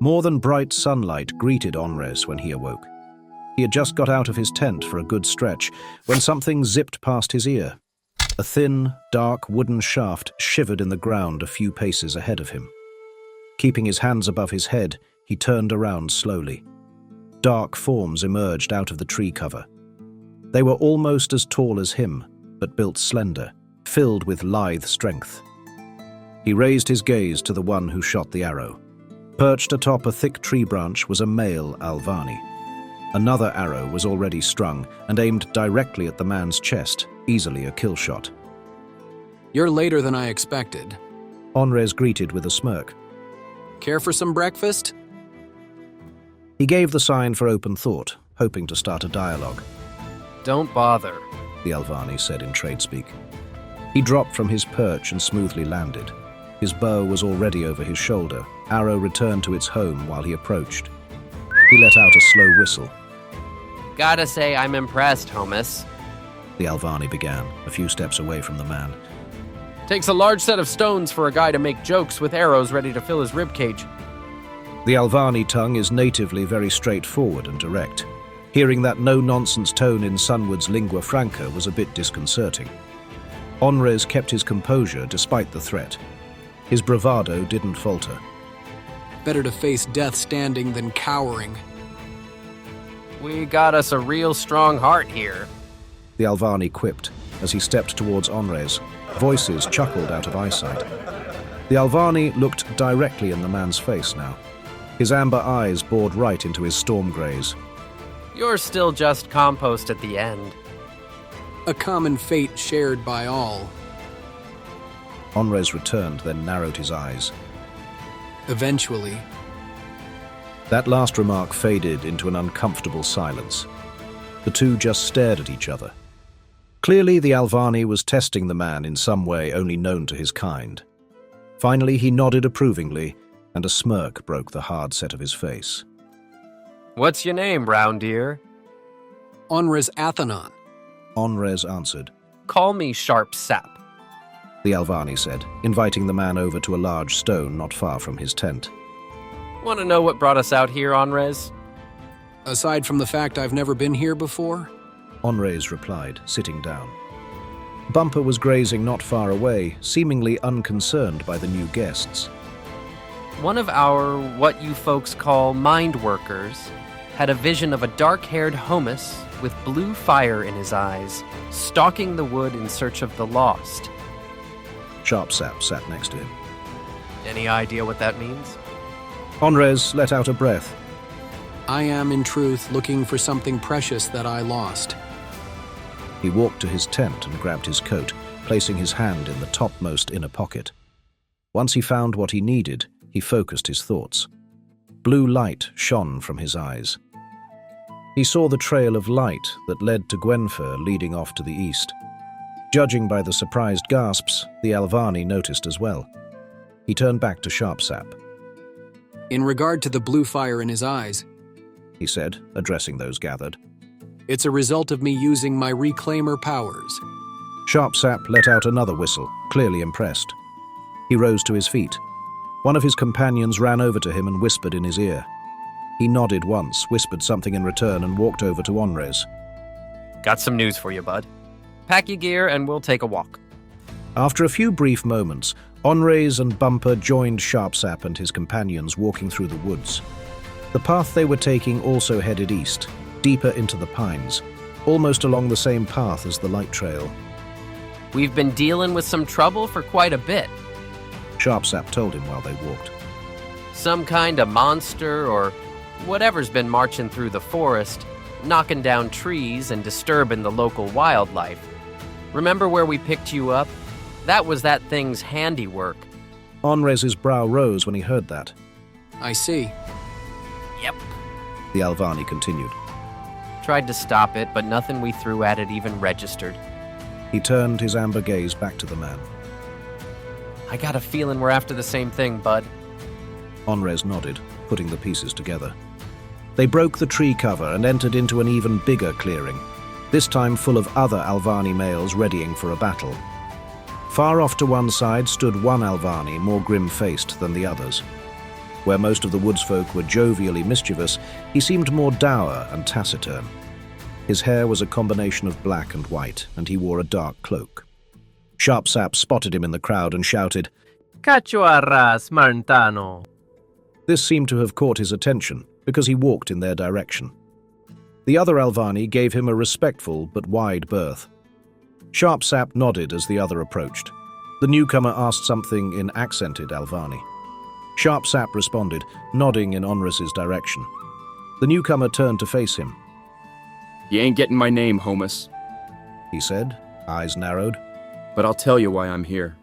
More than bright sunlight greeted Onres when he awoke. He had just got out of his tent for a good stretch when something zipped past his ear. A thin, dark wooden shaft shivered in the ground a few paces ahead of him. Keeping his hands above his head, he turned around slowly. Dark forms emerged out of the tree cover. They were almost as tall as him, but built slender, filled with lithe strength. He raised his gaze to the one who shot the arrow. Perched atop a thick tree branch was a male Alvani. Another arrow was already strung and aimed directly at the man's chest, easily a kill shot. You're later than I expected. Onres greeted with a smirk. Care for some breakfast? He gave the sign for open thought, hoping to start a dialogue. Don't bother, the Alvani said in tradespeak. He dropped from his perch and smoothly landed. His bow was already over his shoulder. Arrow returned to its home while he approached. He let out a slow whistle. Gotta say I'm impressed, Homus, the Alvani began, a few steps away from the man. Takes a large set of stones for a guy to make jokes with arrows ready to fill his ribcage. The Alvani tongue is natively very straightforward and direct. Hearing that no-nonsense tone in Sunwood's lingua franca was a bit disconcerting. Onres kept his composure despite the threat. His bravado didn't falter. Better to face death standing than cowering. We got us a real strong heart here, the Alvani quipped as he stepped towards Onres. Voices chuckled out of eyesight. The Alvani looked directly in the man's face now. His amber eyes bored right into his storm grays. You're still just compost at the end. A common fate shared by all. Onres returned, then narrowed his eyes. Eventually. That last remark faded into an uncomfortable silence. The two just stared at each other. Clearly, the Alvani was testing the man in some way only known to his kind. Finally, he nodded approvingly, and a smirk broke the hard set of his face. What's your name, brown deer? Onres Athenon. Onres answered. Call me Sharp Sap, the Alvani said, inviting the man over to a large stone not far from his tent. Want to know what brought us out here, Onres? Aside from the fact I've never been here before? Onres replied, sitting down. Bumper was grazing not far away, seemingly unconcerned by the new guests. One of our, what you folks call, mind workers, had a vision of a dark-haired Homus with blue fire in his eyes, stalking the wood in search of the lost. Sharp Sap sat next to him. Any idea what that means? Onres let out a breath. I am, in truth, looking for something precious that I lost. He walked to his tent and grabbed his coat, placing his hand in the topmost inner pocket. Once he found what he needed, he focused his thoughts. Blue light shone from his eyes. He saw the trail of light that led to Gwenfer leading off to the east. Judging by the surprised gasps, the Alvani noticed as well. He turned back to Sharp Sap. In regard to the blue fire in his eyes, he said, addressing those gathered. It's a result of me using my reclaimer powers. Sharpsap let out another whistle, clearly impressed. He rose to his feet. One of his companions ran over to him and whispered in his ear. He nodded once, whispered something in return, and walked over to Onres. Got some news for you, bud. Pack your gear and we'll take a walk. After a few brief moments, Onres and Bumper joined Sharpsap and his companions walking through the woods. The path they were taking also headed east, deeper into the pines, almost along the same path as the light trail. We've been dealing with some trouble for quite a bit. Sharpsap told him while they walked. Some kind of monster or whatever's been marching through the forest, knocking down trees and disturbing the local wildlife. Remember where we picked you up? That was that thing's handiwork. Onres's brow rose when he heard that. I see. Yep. The Alvani continued. Tried to stop it, but nothing we threw at it even registered. He turned his amber gaze back to the man. I got a feeling we're after the same thing, bud. Onres nodded, putting the pieces together. They broke the tree cover and entered into an even bigger clearing, this time full of other Alvani males readying for a battle. Far off to one side stood one Alvani more grim-faced than the others. Where most of the woodsfolk were jovially mischievous, he seemed more dour and taciturn. His hair was a combination of black and white, and he wore a dark cloak. Sharpsap spotted him in the crowd and shouted, "Cacho arras, Marntano!" This seemed to have caught his attention, because he walked in their direction. The other Alvani gave him a respectful but wide berth. Sharpsap nodded as the other approached. The newcomer asked something in accented Alvani. Sharpsap responded, nodding in Onres's direction. The newcomer turned to face him. You ain't getting my name, Homus, he said, eyes narrowed. But I'll tell you why I'm here.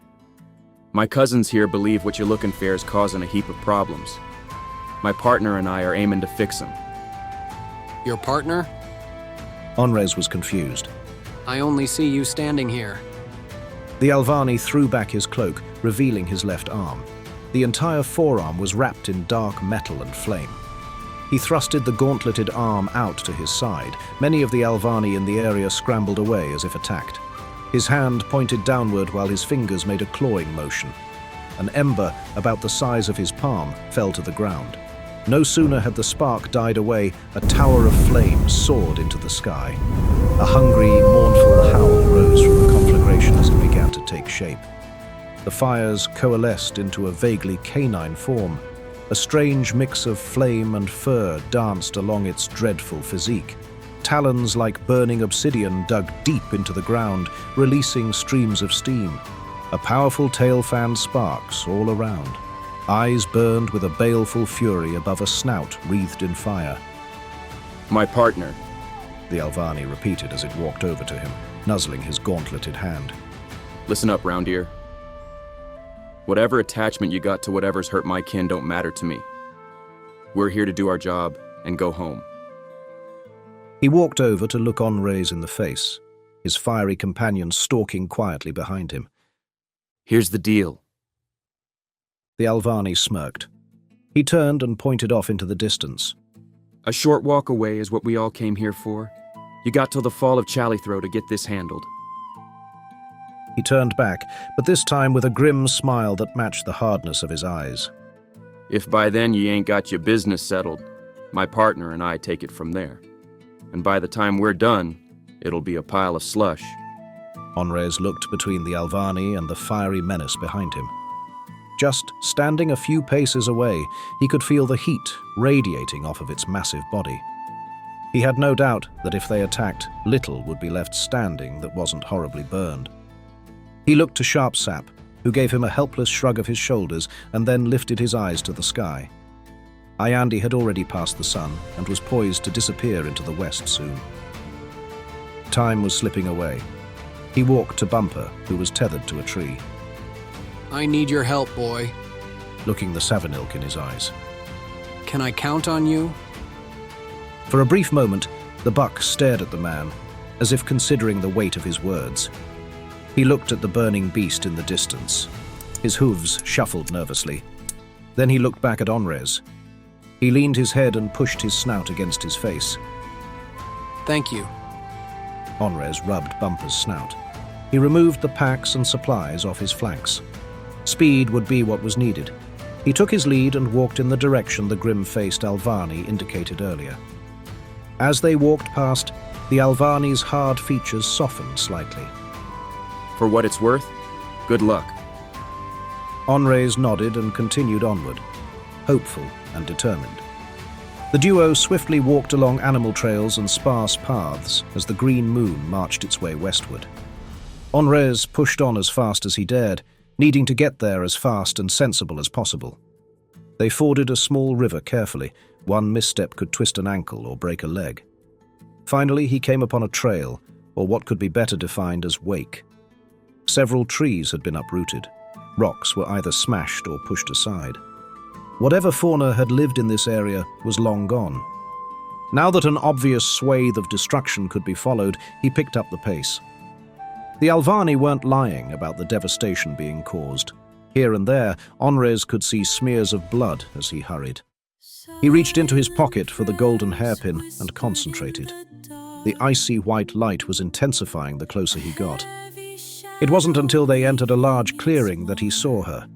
My cousins here believe what you're looking for is causing a heap of problems. My partner and I are aiming to fix them. Your partner? Onres was confused. I only see you standing here. The Alvani threw back his cloak, revealing his left arm. The entire forearm was wrapped in dark metal and flame. He thrusted the gauntleted arm out to his side. Many of the Alvani in the area scrambled away as if attacked. His hand pointed downward while his fingers made a clawing motion. An ember about the size of his palm fell to the ground. No sooner had the spark died away, a tower of flame soared into the sky. A hungry, mournful howl rose from the conflagration as it began to take shape. The fires coalesced into a vaguely canine form. A strange mix of flame and fur danced along its dreadful physique. Talons like burning obsidian dug deep into the ground, releasing streams of steam. A powerful tail fanned sparks all around. Eyes burned with a baleful fury above a snout wreathed in fire. My partner, the Alvani repeated as it walked over to him, nuzzling his gauntleted hand. Listen up, round ear. Whatever attachment you got to whatever's hurt my kin don't matter to me. We're here to do our job and go home. He walked over to look Onres in the face, his fiery companion stalking quietly behind him. Here's the deal. The Alvani smirked. He turned and pointed off into the distance. A short walk away is what we all came here for. You got till the fall of Chalithrot to get this handled. He turned back, but this time with a grim smile that matched the hardness of his eyes. If by then you ain't got your business settled, my partner and I take it from there. And by the time we're done, it'll be a pile of slush. Onres looked between the Alvani and the fiery menace behind him. Just standing a few paces away, he could feel the heat radiating off of its massive body. He had no doubt that if they attacked, little would be left standing that wasn't horribly burned. He looked to Sharpsap, who gave him a helpless shrug of his shoulders and then lifted his eyes to the sky. Ayandi had already passed the sun and was poised to disappear into the west soon. Time was slipping away. He walked to Bumper, who was tethered to a tree. I need your help, boy. Looking the savinilk in his eyes. Can I count on you? For a brief moment, the buck stared at the man, as if considering the weight of his words. He looked at the burning beast in the distance. His hooves shuffled nervously. Then he looked back at Onres. He leaned his head and pushed his snout against his face. Thank you. Onres rubbed Bumper's snout. He removed the packs and supplies off his flanks. Speed would be what was needed. He took his lead and walked in the direction the grim-faced Alvani indicated earlier. As they walked past, the Alvani's hard features softened slightly. For what it's worth, good luck. Onres nodded and continued onward, hopeful and determined. The duo swiftly walked along animal trails and sparse paths as the green moon marched its way westward. Onres pushed on as fast as he dared, needing to get there as fast and sensible as possible. They forded a small river carefully. One misstep could twist an ankle or break a leg. Finally, he came upon a trail, or what could be better defined as wake. Several trees had been uprooted. Rocks were either smashed or pushed aside. Whatever fauna had lived in this area was long gone. Now that an obvious swathe of destruction could be followed, he picked up the pace. The Alvani weren't lying about the devastation being caused. Here and there, Onres could see smears of blood as he hurried. He reached into his pocket for the golden hairpin and concentrated. The icy white light was intensifying the closer he got. It wasn't until they entered a large clearing that he saw her.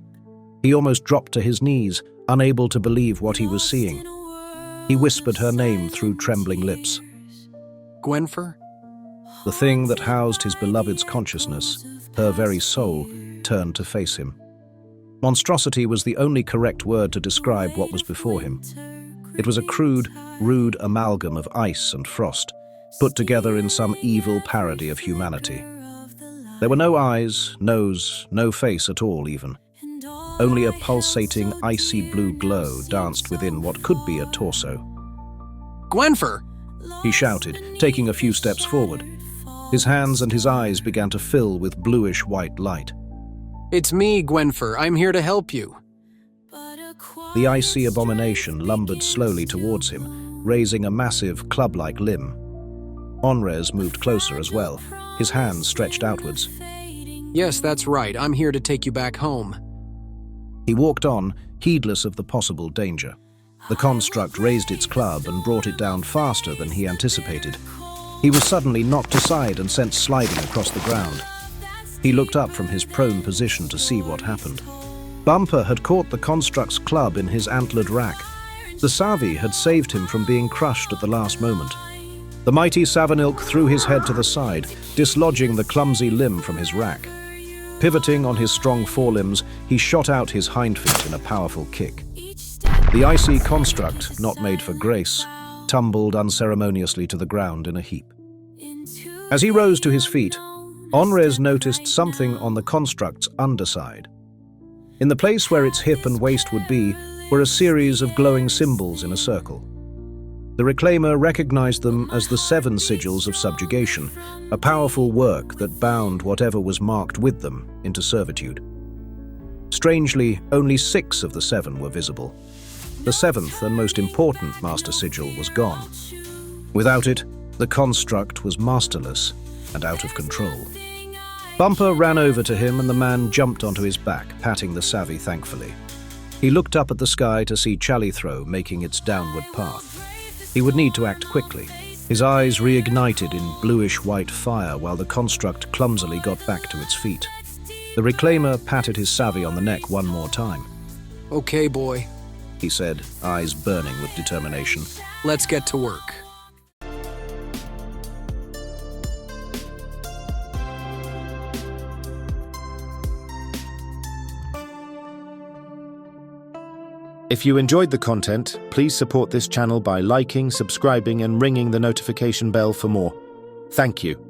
He almost dropped to his knees, unable to believe what he was seeing. He whispered her name through trembling lips. Gwenfer? The thing that housed his beloved's consciousness, her very soul, turned to face him. Monstrosity was the only correct word to describe what was before him. It was a crude, rude amalgam of ice and frost, put together in some evil parody of humanity. There were no eyes, nose, no face at all even. Only a pulsating, icy blue glow danced within what could be a torso. Gwenfer! He shouted, taking a few steps forward. His hands and his eyes began to fill with bluish-white light. It's me, Gwenfer. I'm here to help you. The icy abomination lumbered slowly towards him, raising a massive, club-like limb. Onres moved closer as well, his hands stretched outwards. Yes, that's right. I'm here to take you back home. He walked on, heedless of the possible danger. The construct raised its club and brought it down faster than he anticipated. He was suddenly knocked aside and sent sliding across the ground. He looked up from his prone position to see what happened. Bumper had caught the construct's club in his antlered rack. The Savi had saved him from being crushed at the last moment. The mighty savinilk threw his head to the side, dislodging the clumsy limb from his rack. Pivoting on his strong forelimbs, he shot out his hind feet in a powerful kick. The icy construct, not made for grace, tumbled unceremoniously to the ground in a heap. As he rose to his feet, Onres noticed something on the construct's underside. In the place where its hip and waist would be were a series of glowing symbols in a circle. The reclaimer recognized them as the 7 sigils of subjugation, a powerful work that bound whatever was marked with them into servitude. Strangely, only 6 of the 7 were visible. The 7th and most important master sigil was gone. Without it, the construct was masterless and out of control. Bumper ran over to him and the man jumped onto his back, patting the Savi thankfully. He looked up at the sky to see Chalitthrow making its downward path. He would need to act quickly. His eyes reignited in bluish-white fire while the construct clumsily got back to its feet. The reclaimer patted his Savi on the neck one more time. Okay, boy, he said, eyes burning with determination. Let's get to work. If you enjoyed the content, please support this channel by liking, subscribing, and ringing the notification bell for more. Thank you.